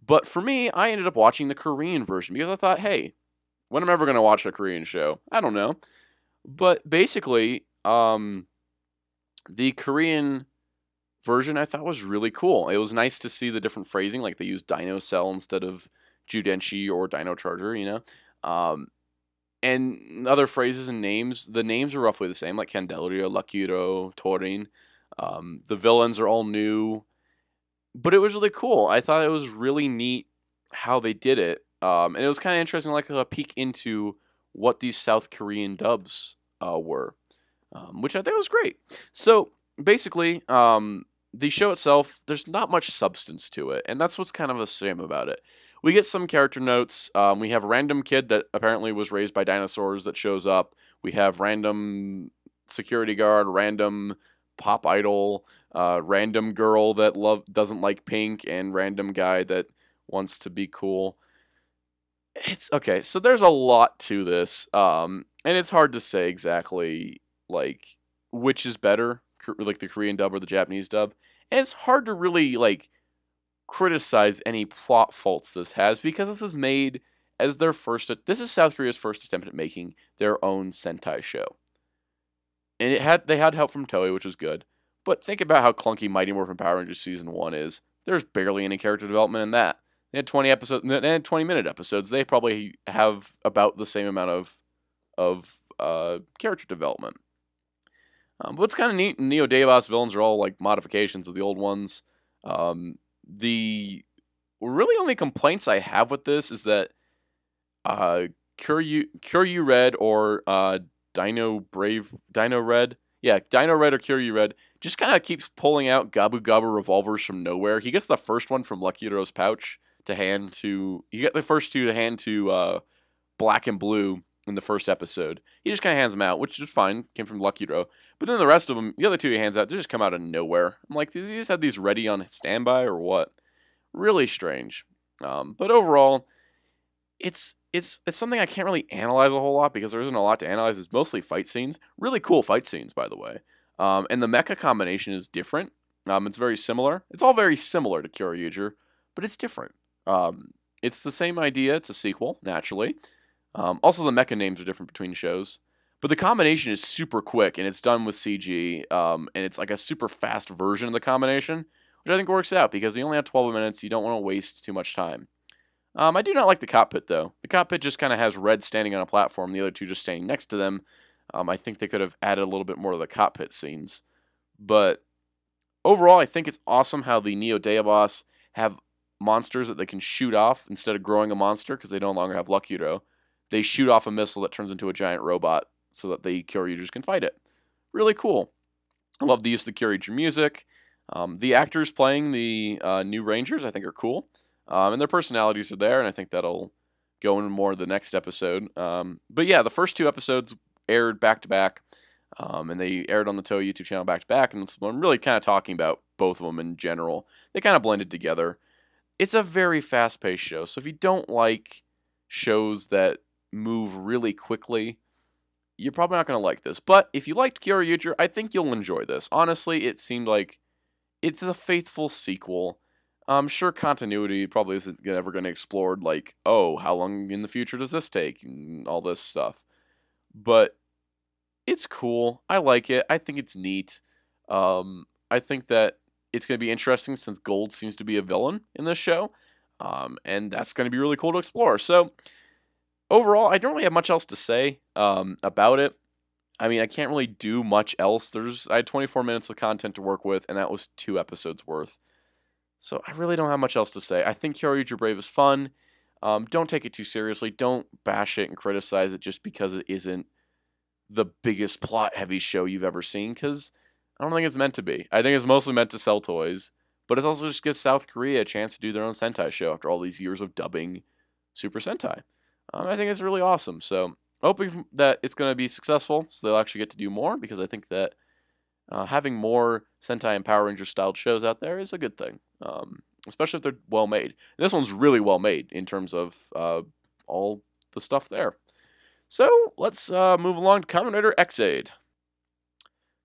But for me, I ended up watching the Korean version because I thought, hey, when am I ever going to watch a Korean show? I don't know. But basically, the Korean version I thought was really cool. It was nice to see the different phrasing, like they used Dino Cell instead of Judenshi or Dino Charger, and other phrases and names. The names are roughly the same, like Candelaria, Lakiro, Torin. The villains are all new, but it was really cool. I thought it was really neat how they did it, and it was kind of interesting, like a peek into what these South Korean dubs were, which I think was great. So basically, the show itself, there's not much substance to it, and that's what's kind of a shame about it. We get some character notes. We have a random kid that apparently was raised by dinosaurs that shows up. We have random security guard, random pop idol, random girl that doesn't like pink, and random guy that wants to be cool. It's okay. So there's a lot to this, and it's hard to say exactly like which is better, like the Korean dub or the Japanese dub. And it's hard to really like criticize any plot faults this has because this is made as their first. This is South Korea's first attempt at making their own Sentai show, and they had help from Toei, which was good. But think about how clunky Mighty Morphin Power Rangers Season 1 is. There's barely any character development in that. They had 20 episodes. They had 20-minute episodes. They probably have about the same amount of character development. But what's kind of neat, Neo Daybos villains are all like modifications of the old ones. The really only complaints I have with this is that Kyoryu Red or Dino Red, yeah, Dino Red or Kyoryu Red just kind of keeps pulling out Gabu Gabu revolvers from nowhere. He gets the first one from Lucky Hero's pouch to hand to. You get the first two to hand to Black and Blue in the first episode. He just kind of hands them out, which is fine. Came from Lucky Hero. But then the rest of them, the other two he hands out, they just come out of nowhere. I'm like, did he just have these ready on standby or what? Really strange. But overall, it's something I can't really analyze a whole lot because there isn't a lot to analyze. It's mostly fight scenes. Really cool fight scenes, by the way. And the mecha combination is different. It's very similar. It's all very similar to Kyoryuger, but it's different. It's the same idea. It's a sequel, naturally. Also, the mecha names are different between shows. But the combination is super quick, and it's done with CG, and it's like a super fast version of the combination, which I think works out, because you only have 12 minutes, you don't want to waste too much time. I do not like the cockpit, though. The cockpit just kind of has Red standing on a platform, the other two just standing next to them. I think they could have added a little bit more to the cockpit scenes. But overall, I think it's awesome how the Neo Daybos have monsters that they can shoot off instead of growing a monster, because they no longer have Lucky Hero. They shoot off a missile that turns into a giant robot so that the Kyoryugers can fight it. Really cool. I love the use of the Kyoryuger music. The actors playing the new Rangers, I think, are cool. And their personalities are there, and I think that'll go into more of the next episode. But yeah, the first two episodes aired back-to-back, and they aired on the Toei YouTube channel back-to-back, and that's what I'm really kind of talking about, both of them in general. They kind of blended together. It's a very fast-paced show, so if you don't like shows that move really quickly, you're probably not going to like this. But if you liked Kyoryuger, I think you'll enjoy this. Honestly, it seemed like it's a faithful sequel. I'm sure continuity probably isn't ever going to explore, like, oh, how long in the future does this take, and all this stuff. But it's cool. I like it. I think it's neat. I think that it's going to be interesting since Gold seems to be a villain in this show. And that's going to be really cool to explore. So overall, I don't really have much else to say about it. I mean, I can't really do much else. I had 24 minutes of content to work with, and that was 2 episodes worth. So I really don't have much else to say. I think Kyoryuger Brave is fun. Don't take it too seriously. Don't bash it and criticize it just because it isn't the biggest plot-heavy show you've ever seen, because I don't think it's meant to be. I think it's mostly meant to sell toys, but it's also just gives South Korea a chance to do their own Sentai show after all these years of dubbing Super Sentai. I think it's really awesome. So hoping that it's going to be successful, so they'll actually get to do more, because I think that having more Sentai and Power Ranger styled shows out there is a good thing, especially if they're well made. And this one's really well made in terms of all the stuff there. So let's move along to Kamen Rider Ex-Aid.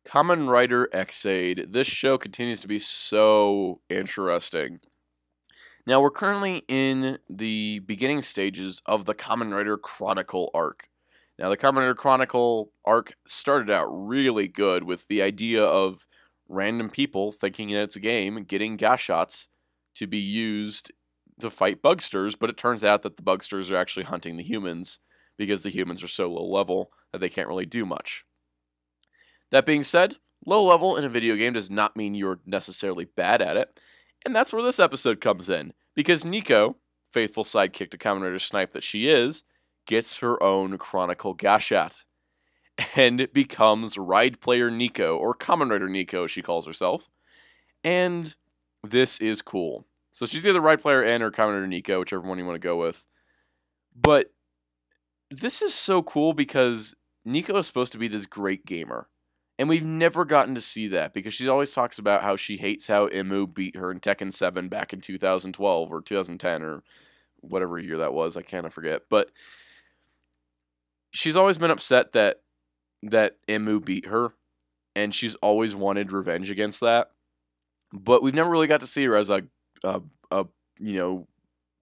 Kamen Rider Ex-Aid. This show continues to be so interesting. Now, we're currently in the beginning stages of the Kamen Rider Chronicle arc. Now, the Kamen Rider Chronicle arc started out really good with the idea of random people thinking that it's a game, getting gas shots to be used to fight bugsters, but it turns out that the bugsters are actually hunting the humans because the humans are so low level that they can't really do much. That being said, low level in a video game does not mean you're necessarily bad at it, and that's where this episode comes in, because Nico, faithful sidekick to Kamen Rider Snipe that she is, gets her own Chronicle Gashat, and becomes Ride Player Nico, or Kamen Rider Nico, she calls herself, and this is cool. So she's either Ride Player N or Kamen Rider Nico, whichever one you want to go with, but this is so cool because Nico is supposed to be this great gamer. And we've never gotten to see that because she always talks about how she hates how Imu beat her in Tekken 7 back in 2012 or 2010 or whatever year that was. I kind of forget. But she's always been upset that Imu beat her. And she's always wanted revenge against that. But we've never really got to see her as a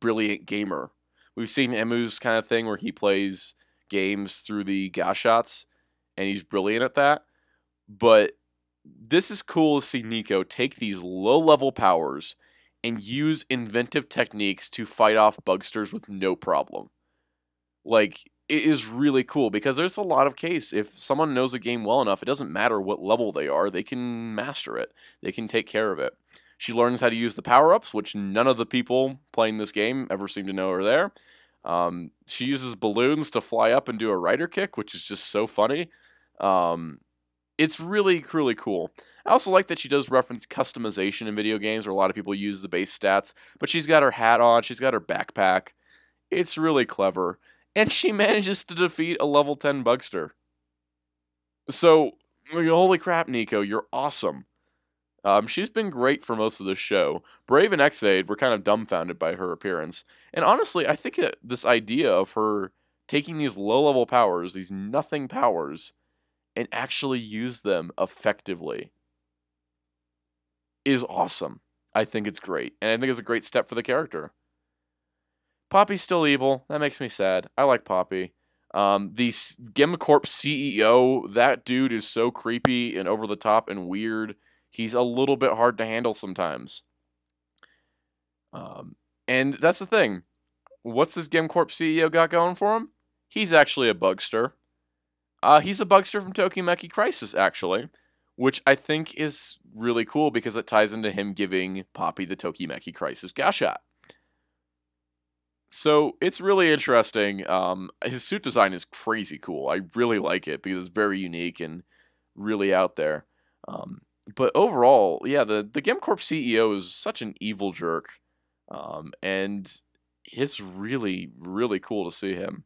brilliant gamer. We've seen Emu's kind of thing where he plays games through the Gashots, and he's brilliant at that. But this is cool to see Nico take these low-level powers and use inventive techniques to fight off bugsters with no problem. Like, it is really cool because there's a lot of case. If someone knows a game well enough, it doesn't matter what level they are, they can master it. They can take care of it. She learns how to use the power-ups, which none of the people playing this game ever seem to know are there. She uses balloons to fly up and do a rider kick, which is just so funny. It's really, really cool. I also like that she does reference customization in video games where a lot of people use the base stats, but she's got her hat on, she's got her backpack. It's really clever. And she manages to defeat a level 10 bugster. So, holy crap, Nico, you're awesome. She's been great for most of the show. Brave and Ex-Aid were kind of dumbfounded by her appearance. And honestly, I think that this idea of her taking these low-level powers, these nothing powers, and actually use them effectively is awesome. I think it's great. And I think it's a great step for the character. Poppy's still evil. That makes me sad. I like Poppy. The GemCorp CEO, that dude is so creepy and over the top and weird. He's a little bit hard to handle sometimes. And that's the thing. What's this GemCorp CEO got going for him? He's actually a bugster. He's a bugster from Tokimeki Crisis, actually, which I think is really cool because it ties into him giving Poppy the Tokimeki Crisis Gashat. So it's really interesting. His suit design is crazy cool. I really like it because it's very unique and really out there. But overall, yeah, the GemCorp CEO is such an evil jerk. And it's really, really cool to see him.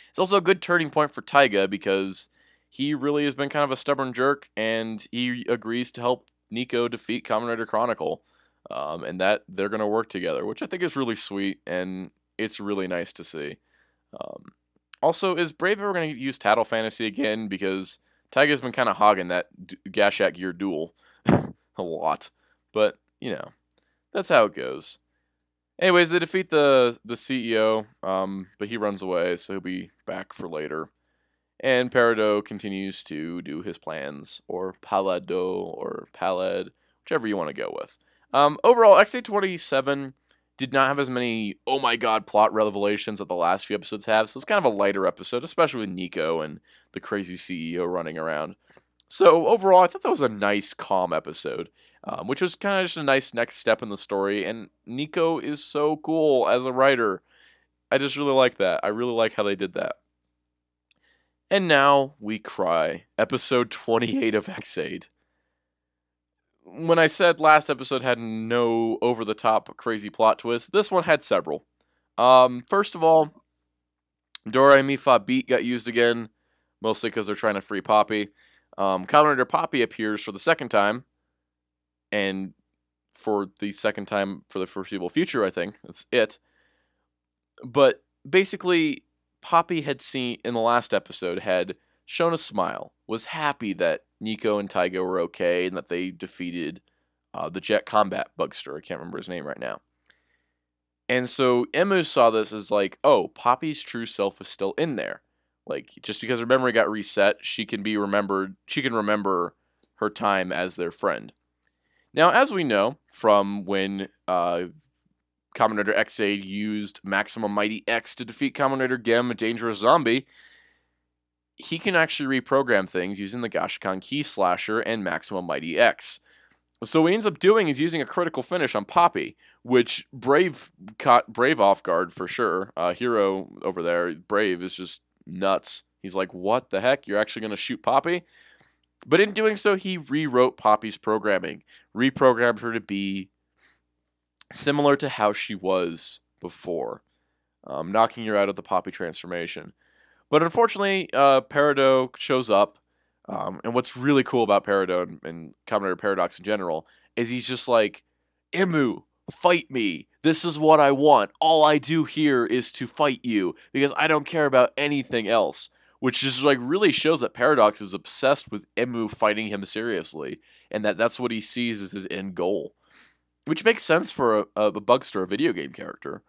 It's also a good turning point for Taiga because he really has been kind of a stubborn jerk, and he agrees to help Nico defeat Kamen Rider Chronicle, and that they're going to work together, which I think is really sweet, and it's really nice to see. Also, is Brave ever going to use Tattle Fantasy again? Because Taiga's been kind of hogging that Gashat Gear duel a lot, but, you know, that's how it goes. Anyways, they defeat the CEO, but he runs away, so he'll be back for later. And Peridot continues to do his plans, or Palado, or Palad, whichever you want to go with. Overall, XA27 did not have as many, oh my god, plot revelations that the last few episodes have, so it's kind of a lighter episode, especially with Nico and the crazy CEO running around. So overall, I thought that was a nice, calm episode, which was kind of just a nice next step in the story, and Nico is so cool as a writer. I just really like that. I really like how they did that. And now we cry. Episode 28 of Xaid. When I said last episode had no over-the-top crazy plot twist, this one had several. First of all, Dore Mi Fa Beat got used again, mostly because they're trying to free Poppy. Kamen Rider Poppy appears for the second time, and for the second time for the foreseeable future, I think. That's it. But basically, Poppy had seen, in the last episode, had shown a smile, was happy that Nico and Taiga were okay, and that they defeated the Jet Combat Bugster. I can't remember his name right now. And so Emu saw this as like, oh, Poppy's true self is still in there. Like, just because her memory got reset, she can remember her time as their friend. Now, as we know from when Kamen Rider Xaid used Maximum Mighty X to defeat Kamen Rider Gem, a dangerous zombie, he can actually reprogram things using the Gashikan Key Slasher and Maximum Mighty X. So what he ends up doing is using a critical finish on Poppy, which Brave caught Brave off guard for sure. Hero over there, Brave, is just nuts. He's like, what the heck? You're actually going to shoot Poppy? But in doing so, he rewrote Poppy's programming, reprogrammed her to be similar to how she was before, knocking her out of the Poppy transformation. But unfortunately, Peridot shows up, and what's really cool about Peridot and Kamen Rider Paradox in general is he's just like, Emu, fight me. This is what I want. All I do here is to fight you, because I don't care about anything else. Which just like really shows that Paradox is obsessed with Emu fighting him seriously, and that's what he sees as his end goal. Which makes sense for a Bugster, a video game character.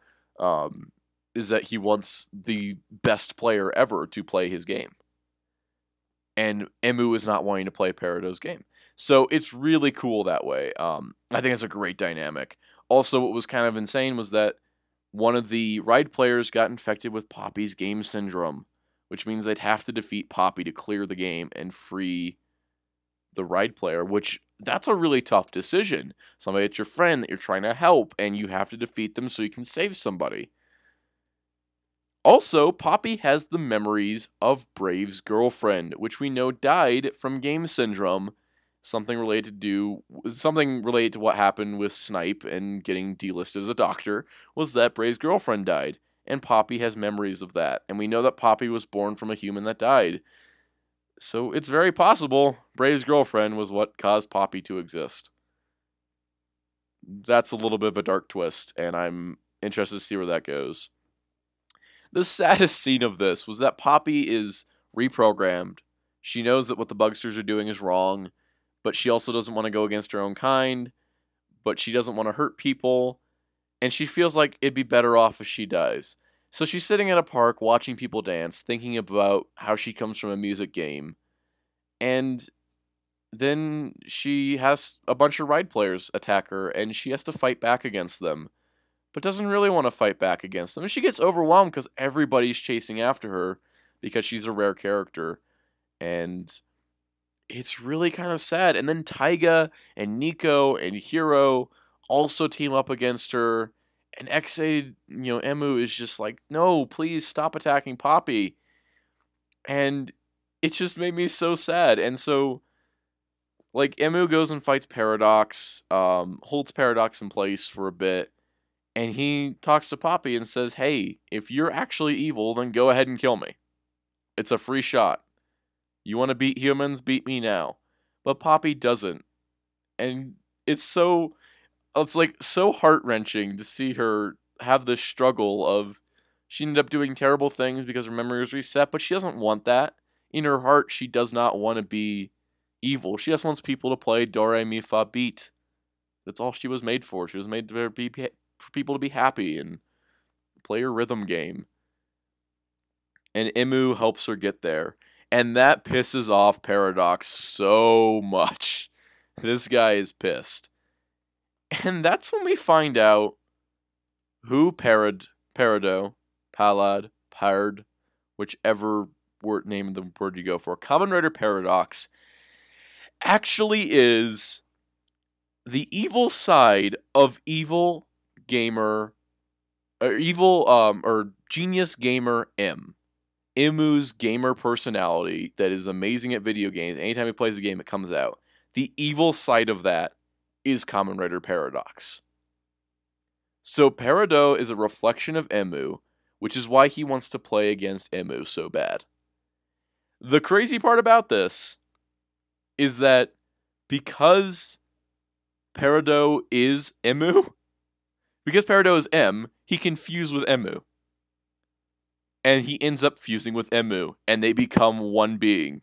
Is that he wants the best player ever to play his game. And Emu is not wanting to play Peridot's game. So it's really cool that way. I think it's a great dynamic. Also, what was kind of insane was that one of the ride players got infected with Poppy's game syndrome, which means they'd have to defeat Poppy to clear the game and free the ride player, which that's a really tough decision. Somebody that's your friend that you're trying to help, and you have to defeat them so you can save somebody. Also, Poppy has the memories of Brave's girlfriend, which we know died from game syndrome. Something related to what happened with Snipe and getting delisted as a doctor was that Brave's girlfriend died, and Poppy has memories of that. And we know that Poppy was born from a human that died. So it's very possible Brave's girlfriend was what caused Poppy to exist. That's a little bit of a dark twist, and I'm interested to see where that goes. The saddest scene of this was that Poppy is reprogrammed. She knows that what the Bugsters are doing is wrong, but she also doesn't want to go against her own kind, but she doesn't want to hurt people, and she feels like it'd be better off if she dies. So she's sitting at a park watching people dance, thinking about how she comes from a music game, and then she has a bunch of ride players attack her, and she has to fight back against them, but doesn't really want to fight back against them. And she gets overwhelmed because everybody's chasing after her because she's a rare character, and it's really kind of sad. And then Taiga and Nico and Hiro also team up against her, and Xaid, Emu is just like, no, please stop attacking Poppy. And it just made me so sad. And so, like, Emu goes and fights Paradox, holds Paradox in place for a bit, and he talks to Poppy and says, hey, if you're actually evil, then go ahead and kill me. It's a free shot. You want to beat humans? Beat me now. But Poppy doesn't. And it's like so heart-wrenching to see her have this struggle of she ended up doing terrible things because her memory was reset, but she doesn't want that. In her heart, she does not want to be evil. She just wants people to play Dore Mi Fa Beat. That's all she was made for. She was made for people to be happy and play her rhythm game. And Emu helps her get there. And that pisses off Paradox so much. This guy is pissed. And that's when we find out who Parado, Palad, Pard, whichever name of the word you go for, Kamen Rider Paradox actually is the evil side of evil gamer, or genius gamer M. Imu's gamer personality that is amazing at video games. Anytime he plays a game, it comes out. The evil side of that is Kamen Rider Paradox. So Parado is a reflection of Emu, which is why he wants to play against Emu so bad. The crazy part about this is that because Parado is Emu, because Parado is M, he can fuse with Emu. And he ends up fusing with Emu, and they become one being.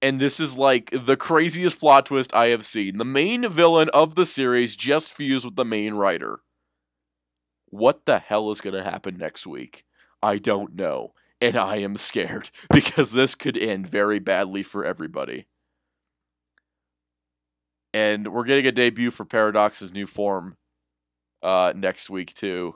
And this is like the craziest plot twist I have seen. The main villain of the series just fused with the main writer. What the hell is going to happen next week? I don't know. And I am scared, because this could end very badly for everybody. And we're getting a debut for Paradox's new form next week, too.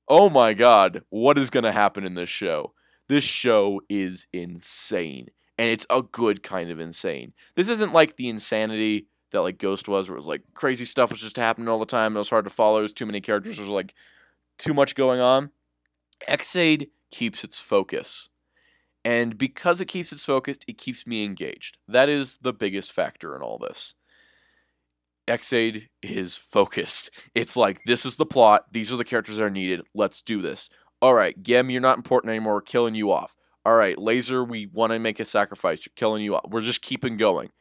Oh my god, what is going to happen in this show? This show is insane. And it's a good kind of insane. This isn't like the insanity that like Ghost was, where it was like crazy stuff was just happening all the time. It was hard to follow. There's too many characters. There's like too much going on. Ex-Aid keeps its focus. And because it keeps its focus, it keeps me engaged. That is the biggest factor in all this. Ex-Aid is focused. It's like, this is the plot. These are the characters that are needed. Let's do this. All right, Gem, you're not important anymore. We're killing you off. All right, Laser, we want to make a sacrifice. You're killing you off. We're just keeping going.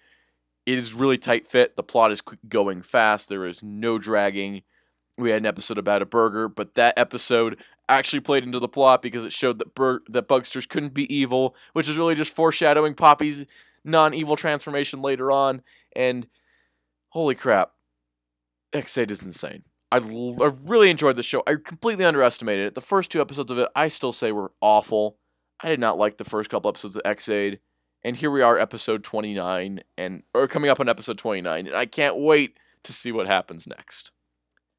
It is really tight fit. The plot is going fast. There is no dragging. We had an episode about a burger, but that episode actually played into the plot because it showed that that Bugsters couldn't be evil, which is really just foreshadowing Poppy's non-evil transformation later on. And holy crap, Ex-Aid is insane. I really enjoyed the show. I completely underestimated it. The first 2 episodes of it, I still say were awful. I did not like the first couple episodes of Ex-Aid. And here we are, episode 29, or coming up on episode 29, and I can't wait to see what happens next.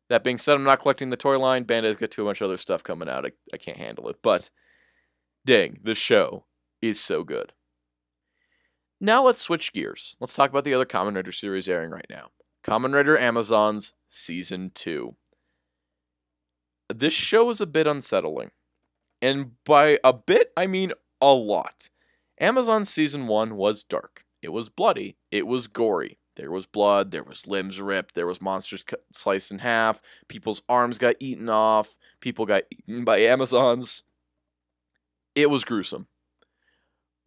That being said, I'm not collecting the toy line. Bandai's got too much other stuff coming out. I can't handle it. But, dang, the show is so good. Now let's switch gears. Let's talk about the other Kamen Rider series airing right now. Kamen Rider Amazons Season 2. This show is a bit unsettling. And by a bit, I mean a lot. Amazon Season 1 was dark. It was bloody. It was gory. There was blood. There was limbs ripped. There was monsters sliced in half. People's arms got eaten off. People got eaten by Amazons. It was gruesome.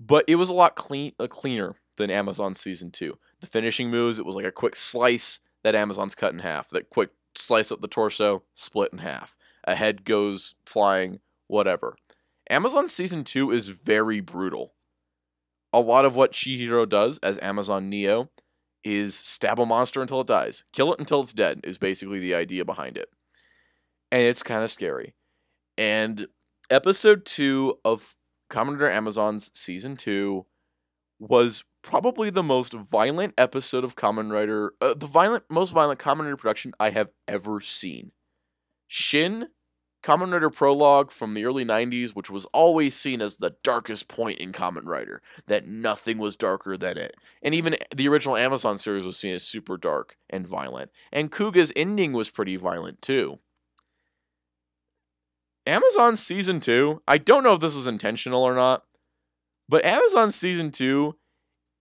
But it was a lot cleaner than Amazon Season 2. The finishing moves, it was like a quick slice that Amazon's cut in half. That quick slice up the torso, split in half. A head goes flying, whatever. Amazon Season 2 is very brutal. A lot of what Chihiro does as Amazon Neo is stab a monster until it dies. Kill it until it's dead is basically the idea behind it. And it's kind of scary. And episode 2 of Kamen Rider Amazons Season 2 was probably the most violent episode of Kamen Rider, most violent Kamen Rider production I have ever seen. Shin, Kamen Rider Prologue from the early 90s, which was always seen as the darkest point in Kamen Rider, that nothing was darker than it. And even the original Amazon series was seen as super dark and violent. And Kuga's ending was pretty violent too. Amazon Season 2, I don't know if this is intentional or not, but Amazon Season 2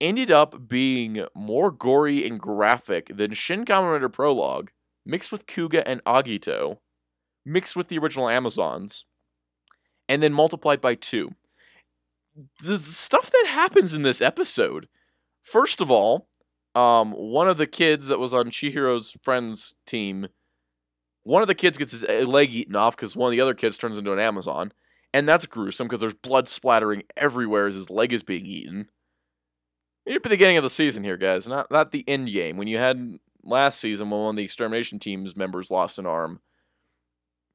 ended up being more gory and graphic than Shin Kamen Rider Prologue, mixed with Kuga and Agito, mixed with the original Amazons, and then multiplied by 2. The stuff that happens in this episode, first of all, one of the kids that was on Chihiro's friend's team, one of the kids gets his leg eaten off because one of the other kids turns into an Amazon, and that's gruesome because there's blood splattering everywhere as his leg is being eaten. You're at the beginning of the season here, guys, not the end game. When you had last season when one of the extermination team's members lost an arm,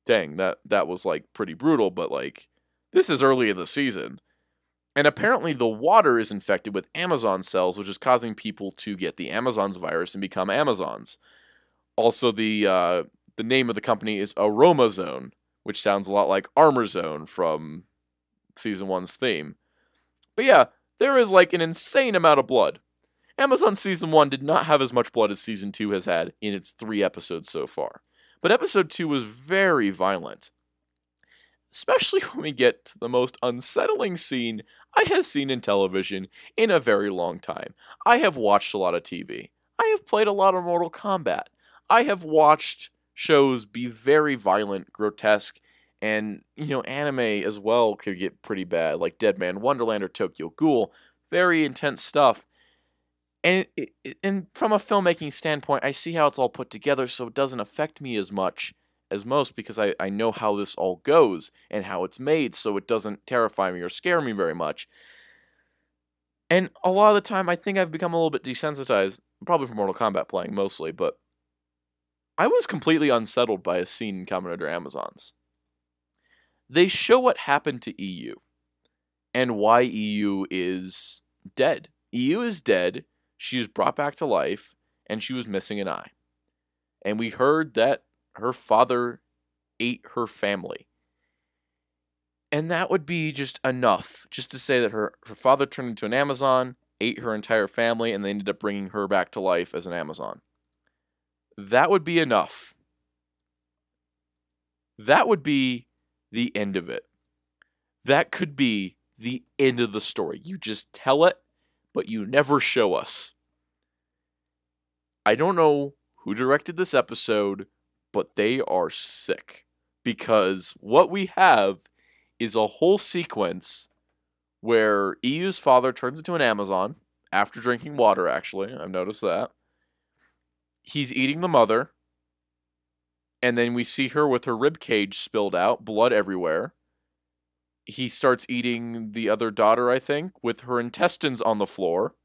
dang, that was, like, pretty brutal, but, like, this is early in the season. And apparently the water is infected with Amazon cells, which is causing people to get the Amazons virus and become Amazons. Also, the the name of the company is Aroma Zone, which sounds a lot like Armor Zone from Season 1's theme. But yeah, there is like an insane amount of blood. Amazon Season 1 did not have as much blood as Season 2 has had in its 3 episodes so far. But Episode 2 was very violent. Especially when we get to the most unsettling scene I have seen in television in a very long time. I have watched a lot of TV. I have played a lot of Mortal Kombat. I have watched shows be very violent, grotesque, and, anime as well could get pretty bad, like Dead Man Wonderland or Tokyo Ghoul. Very intense stuff. And from a filmmaking standpoint, I see how it's all put together, so it doesn't affect me as much as most, because I know how this all goes and how it's made, so it doesn't terrify me or scare me very much. And a lot of the time, I think I've become a little bit desensitized, probably from Mortal Kombat playing mostly, but I was completely unsettled by a scene in Kamen Rider Amazons. They show what happened to EU, and why EU is dead. EU is dead. She was brought back to life, and she was missing an eye. And we heard that her father ate her family. And that would be just enough, just to say that her father turned into an Amazon, ate her entire family, and they ended up bringing her back to life as an Amazon. That would be enough. That would be the end of it. That could be the end of the story. You just tell it, but you never show us. I don't know who directed this episode, but they are sick. Because what we have is a whole sequence where EU's father turns into an Amazon, after drinking water, actually. I've noticed that. He's eating the mother, and then we see her with her rib cage spilled out, blood everywhere. He starts eating the other daughter, I think, with her intestines on the floor.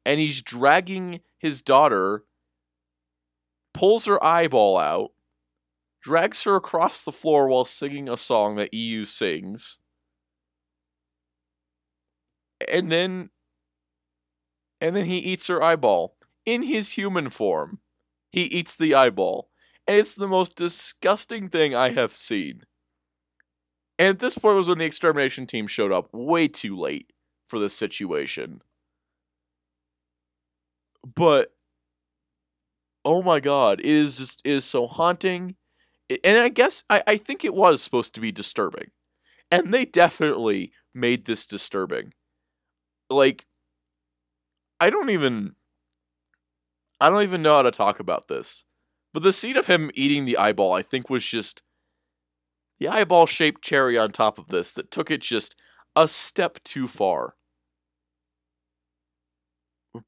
And he's dragging his daughter, pulls her eyeball out, drags her across the floor while singing a song that EU sings. And then he eats her eyeball. In his human form, he eats the eyeball. And it's the most disgusting thing I have seen. And at this point was when the extermination team showed up way too late for this situation. But, oh my god, it is so haunting. And I guess, I think it was supposed to be disturbing. And they definitely made this disturbing. Like, I don't even know how to talk about this. But the scene of him eating the eyeball, I think, was just the eyeball-shaped cherry on top of this that took it just a step too far.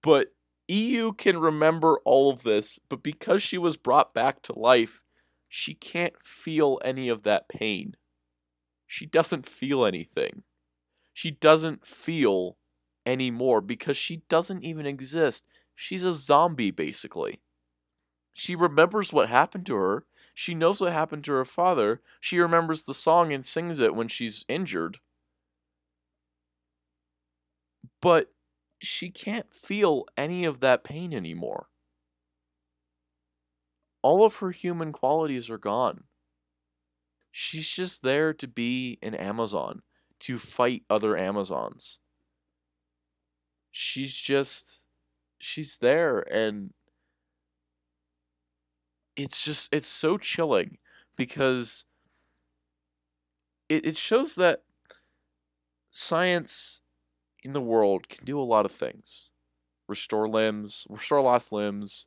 But EU can remember all of this, but because she was brought back to life, she can't feel any of that pain. She doesn't feel anything. She doesn't feel anymore because she doesn't even exist. She's a zombie, basically. She remembers what happened to her. She knows what happened to her father. She remembers the song and sings it when she's injured. But she can't feel any of that pain anymore. All of her human qualities are gone. She's just there to be an Amazon, to fight other Amazons. She's there, and it's so chilling, because it shows that science in the world can do a lot of things. Restore limbs, restore lost limbs,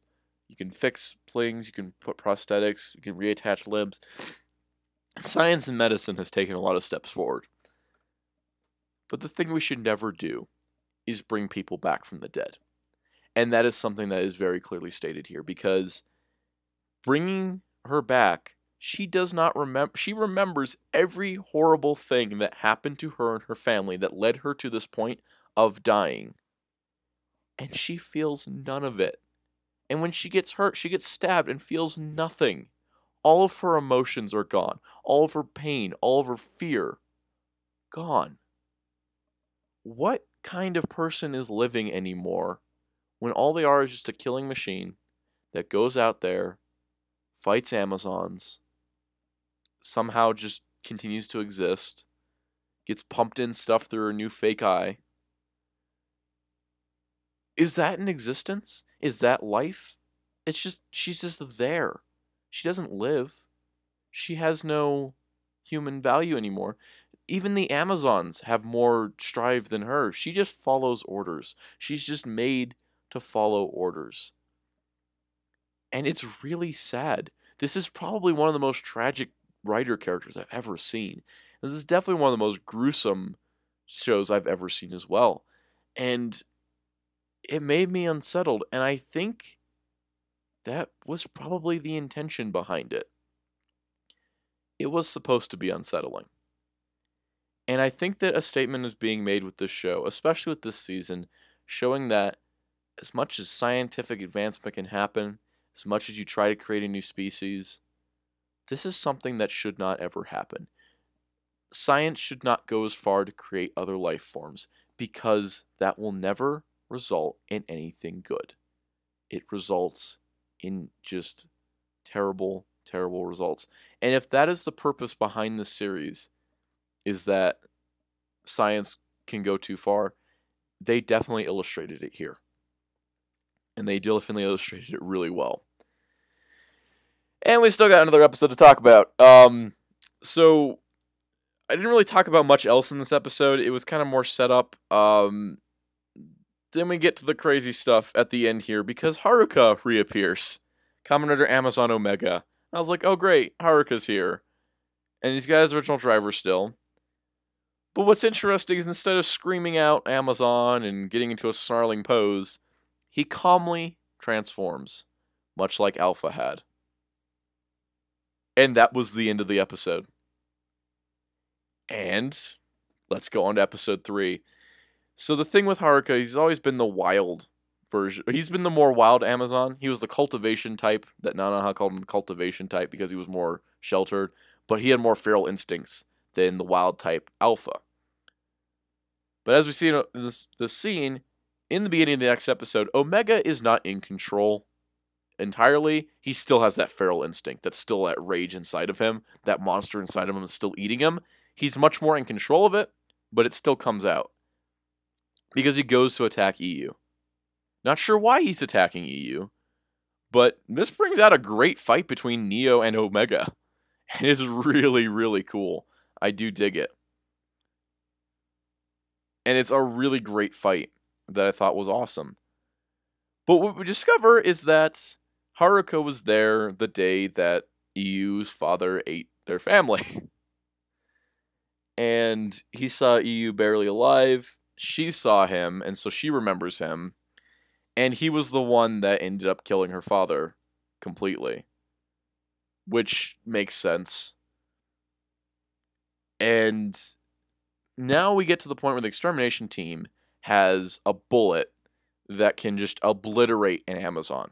you can fix things, you can put prosthetics, you can reattach limbs. Science and medicine has taken a lot of steps forward. But the thing we should never do is bring people back from the dead. And that is something that is very clearly stated here, because bringing her back, she does not remember. She remembers every horrible thing that happened to her and her family that led her to this point of dying. And she feels none of it. And when she gets hurt, she gets stabbed and feels nothing. All of her emotions are gone. All of her pain, all of her fear, gone. What kind of person is living anymore when all they are is just a killing machine that goes out there, fights Amazons, somehow just continues to exist, gets pumped in stuff through her new fake eye. Is that an existence? Is that life? She's just there. She doesn't live. She has no human value anymore. Even the Amazons have more strive than her. She just follows orders. She's just made to follow orders. And it's really sad. This is probably one of the most tragic writer characters I've ever seen. This is definitely one of the most gruesome shows I've ever seen as well. And it made me unsettled, and I think that was probably the intention behind it. It was supposed to be unsettling. And I think that a statement is being made with this show, especially with this season, showing that as much as scientific advancement can happen, as much as you try to create a new species, this is something that should not ever happen. Science should not go as far to create other life forms, because that will never result in anything good. It results in just terrible, terrible results. And if that is the purpose behind this series, is that science can go too far, they definitely illustrated it here. And they definitely illustrated it really well. And we still got another episode to talk about. So I didn't really talk about much else in this episode. It was kind of more set up. Then we get to the crazy stuff at the end here, because Haruka reappears. Kamen Rider Amazon Omega. I was like, oh great, Haruka's here. And he's got his original driver still. But what's interesting is, instead of screaming out Amazon and getting into a snarling pose, he calmly transforms, much like Alpha had. And that was the end of the episode. And let's go on to episode 3. So the thing with Haruka, he's always been the wild version. He's been the more wild Amazon. He was the cultivation type, that Nanaha called him the cultivation type because he was more sheltered. But he had more feral instincts than the wild type Alpha. But as we see in this scene, in the beginning of the next episode, Omega is not in control entirely. He still has that feral instinct. That's still that rage inside of him. That monster inside of him is still eating him. He's much more in control of it, but it still comes out. Because he goes to attack EU. Not sure why he's attacking EU, but this brings out a great fight between Neo and Omega. And it's really, really cool. I do dig it. And it's a really great fight that I thought was awesome. But what we discover is that Haruka was there the day that EU's father ate their family. And he saw EU barely alive. She saw him, and so she remembers him. And he was the one that ended up killing her father completely. Which makes sense. And now we get to the point where the extermination team has a bullet that can just obliterate an Amazon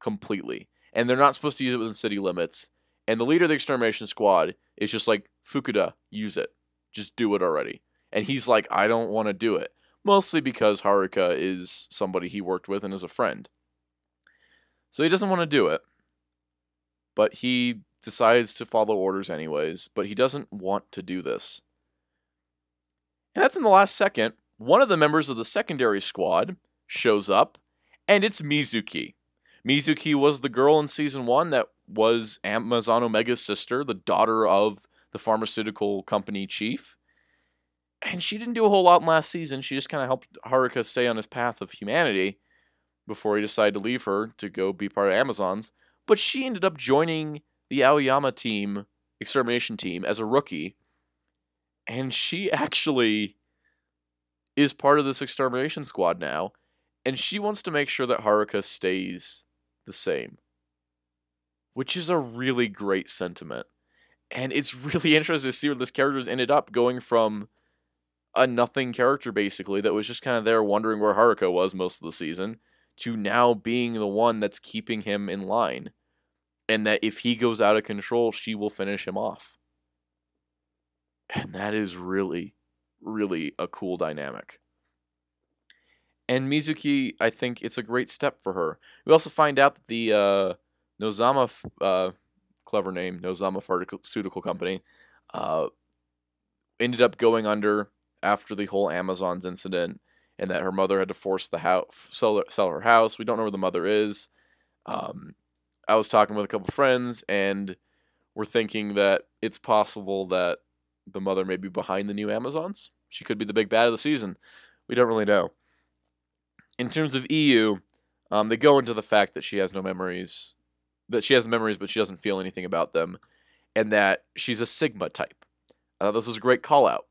completely. And they're not supposed to use it within city limits. And the leader of the extermination squad is just like, Fukuda, use it. Just do it already. And he's like, I don't want to do it. Mostly because Haruka is somebody he worked with and is a friend. So he doesn't want to do it. But he decides to follow orders anyways. But he doesn't want to do this. And that's in the last second. One of the members of the secondary squad shows up. And it's Mizuki. Mizuki was the girl in Season 1 that was Amazon Omega's sister, the daughter of the pharmaceutical company chief. And she didn't do a whole lot in last season. She just kind of helped Haruka stay on his path of humanity before he decided to leave her to go be part of Amazons. But she ended up joining the Aoyama team, extermination team, as a rookie. And she actually is part of this extermination squad now. And she wants to make sure that Haruka stays the same. Which is a really great sentiment. And it's really interesting to see where this character has ended up, going from a nothing character, basically, that was just kind of there wondering where Haruka was most of the season, to now being the one that's keeping him in line. And that if he goes out of control, she will finish him off. And that is really, really a cool dynamic. And Mizuki, I think it's a great step for her. We also find out that Clever name, Nozama Pharmaceutical Company, uh, ended up going under after the whole Amazons incident, and that her mother had to force the house sell her house. We don't know where the mother is. Um, I was talking with a couple friends, and we're thinking that it's possible that the mother may be behind the new Amazons. She could be the big bad of the season. We don't really know. In terms of EU, they go into the fact that she has no memories, that she has memories, but she doesn't feel anything about them, and that she's a Sigma type. This was a great call out.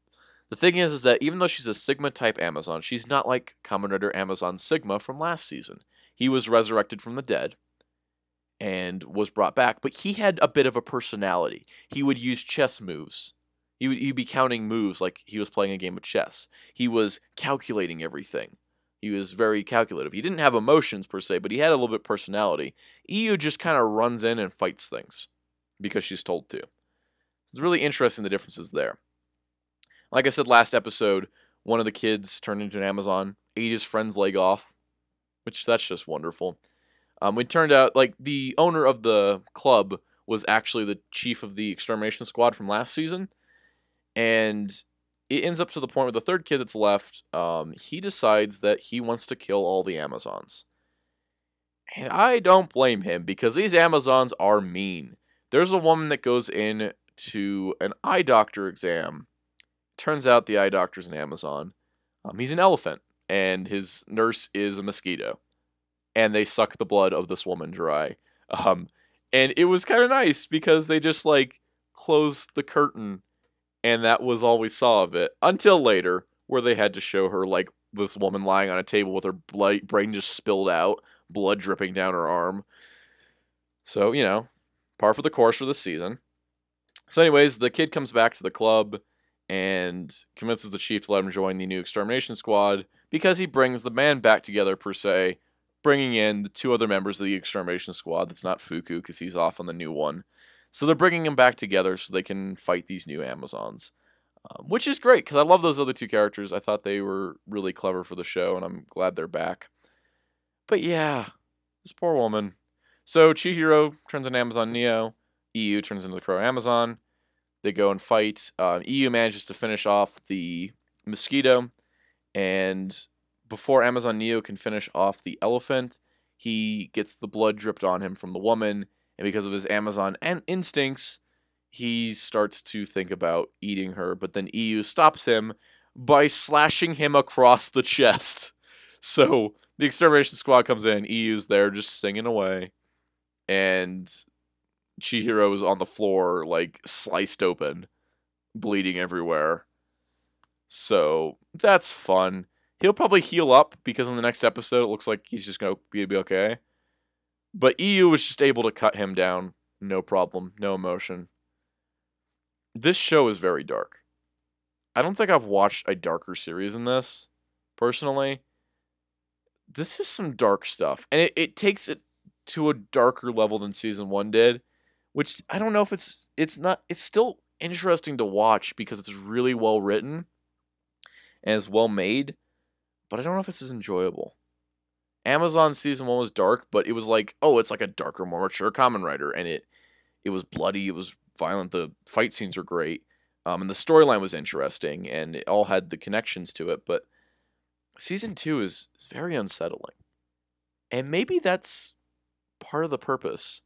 The thing is that even though she's a Sigma type Amazon, she's not like Kamen Rider Amazon Sigma from last season. He was resurrected from the dead and was brought back, but he had a bit of a personality. He would use chess moves. He'd be counting moves like he was playing a game of chess. He was calculating everything. He was very calculative. He didn't have emotions per se, but he had a little bit of personality. EU just kind of runs in and fights things because she's told to. It's really interesting the differences there. Like I said last episode, one of the kids turned into an Amazon, ate his friend's leg off, which that's just wonderful. It turned out like the owner of the club was actually the chief of the extermination squad from last season, and it ends up to the point where the third kid that's left, he decides that he wants to kill all the Amazons. And I don't blame him because these Amazons are mean. There's a woman that goes in to an eye doctor exam. Turns out the eye doctor's an Amazon. He's an elephant, and his nurse is a mosquito. And they suck the blood of this woman dry. And it was kind of nice because they just like closed the curtain, and that was all we saw of it until later, where they had to show her like this woman lying on a table with her brain just spilled out, blood dripping down her arm. So, par for the course for this season. So anyways, the kid comes back to the club and convinces the chief to let him join the new extermination squad because he brings the band back together, per se, bringing in the two other members of the extermination squad. That's not Fuku because he's off on the new one. So they're bringing them back together so they can fight these new Amazons, which is great because I love those other two characters. I thought they were really clever for the show, and I'm glad they're back. But yeah, this poor woman. So Chihiro turns into Amazon Neo. EU turns into the Crow Amazon. They go and fight. EU manages to finish off the mosquito, and before Amazon Neo can finish off the elephant, he gets the blood dripped on him from the woman, and because of his Amazon instincts, he starts to think about eating her, but then EU stops him by slashing him across the chest. So the extermination squad comes in, EU's there just singing away, and Chihiro is on the floor, like, sliced open, bleeding everywhere. So that's fun. He'll probably heal up because in the next episode it looks like he's just going to be okay. But EU was just able to cut him down. No problem. No emotion. This show is very dark. I don't think I've watched a darker series than this, personally. This is some dark stuff. And it takes it to a darker level than Season 1 did. Which, I don't know if it's still interesting to watch because it's really well written. And it's well made. But I don't know if it's as enjoyable. Amazon Season 1 was dark, but it was like, oh, it's like a darker, more mature Kamen Rider, and it was bloody, it was violent, the fight scenes are great, and the storyline was interesting, and it all had the connections to it, but Season 2 is very unsettling. And maybe that's part of the purpose.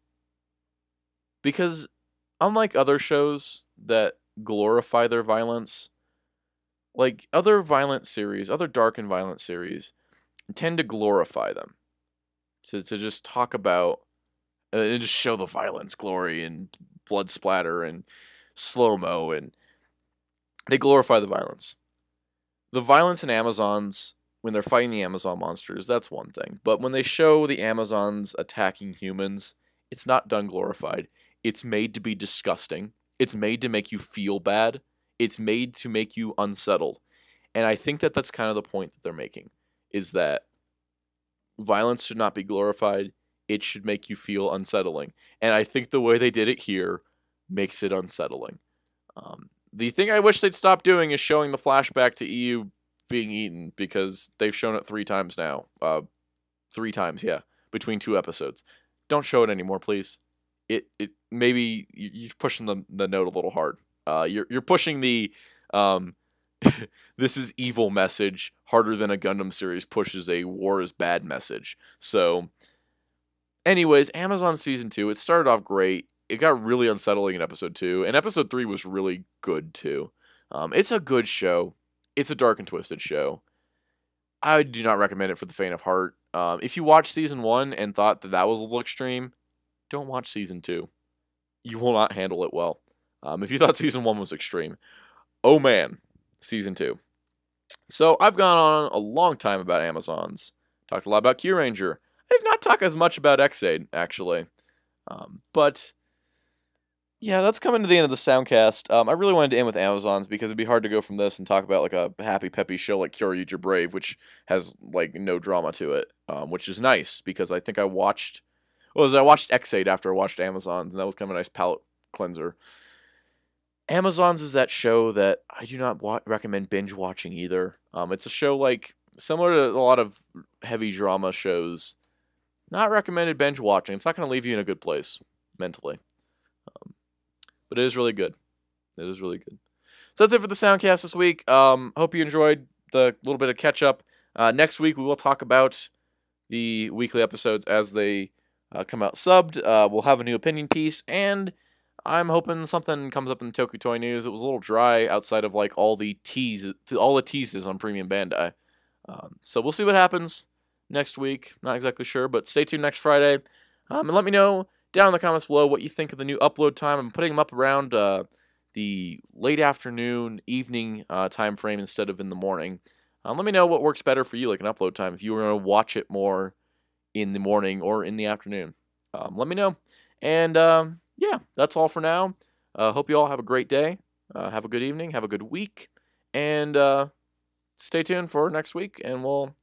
Because unlike other shows that glorify their violence, like other dark and violent series, tend to glorify them. To just talk about, and just show the violence, glory, and blood splatter, and slow-mo, and they glorify the violence. The violence in Amazons, when they're fighting the Amazon monsters, that's one thing. But when they show the Amazons attacking humans, it's not done glorified. It's made to be disgusting. It's made to make you feel bad. It's made to make you unsettled. And I think that that's kind of the point that they're making, is that violence should not be glorified. It should make you feel unsettling. And I think the way they did it here makes it unsettling. The thing I wish they'd stop doing is showing the flashback to EU being eaten, because they've shown it 3 times now. 3 times, yeah, between 2 episodes. don't show it anymore, please. It maybe you're pushing the note a little hard. You're pushing the this is evil message harder than a Gundam series pushes a war is bad message. So, anyways, Amazon season 2, it started off great. It got really unsettling in episode 2, and episode 3 was really good too. It's a good show. It's a dark and twisted show. I do not recommend it for the faint of heart. If you watched season 1 and thought that was a little extreme, don't watch season 2. You will not handle it well. If you thought season 1 was extreme, oh man, season 2. So I've gone on a long time about Amazons. Talked a lot about Kyuranger. I did not talk as much about X-Aid, actually. But yeah, that's coming to the end of the Soundcast. I really wanted to end with Amazons because it'd be hard to go from this and talk about like a happy, peppy show like Kyoryuger Brave, which has like no drama to it, which is nice because I think I watched X-Aid after I watched Amazons, and that was kind of a nice palate cleanser. Amazons is that show that I do not recommend binge watching either. It's a show like similar to a lot of heavy drama shows. Not recommended binge watching. It's not going to leave you in a good place mentally. But it is really good. It is really good. So that's it for the Soundcast this week. Hope you enjoyed the little bit of catch up. Next week we will talk about the weekly episodes as they come out subbed. We'll have a new opinion piece, and I'm hoping something comes up in the Toku Toy News. It was a little dry outside of like all the teases on Premium Bandai. So we'll see what happens next week. Not exactly sure, but stay tuned next Friday. And let me know down in the comments below what you think of the new upload time. I'm putting them up around the late afternoon, evening time frame instead of in the morning. Let me know what works better for you, like an upload time, if you were going to watch it more in the morning or in the afternoon. Let me know. And yeah, that's all for now. Hope you all have a great day. Have a good evening. Have a good week. And stay tuned for next week, and we'll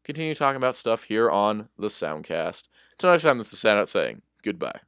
continue talking about stuff here on the Soundcast. Until next time, this is Sanat saying goodbye.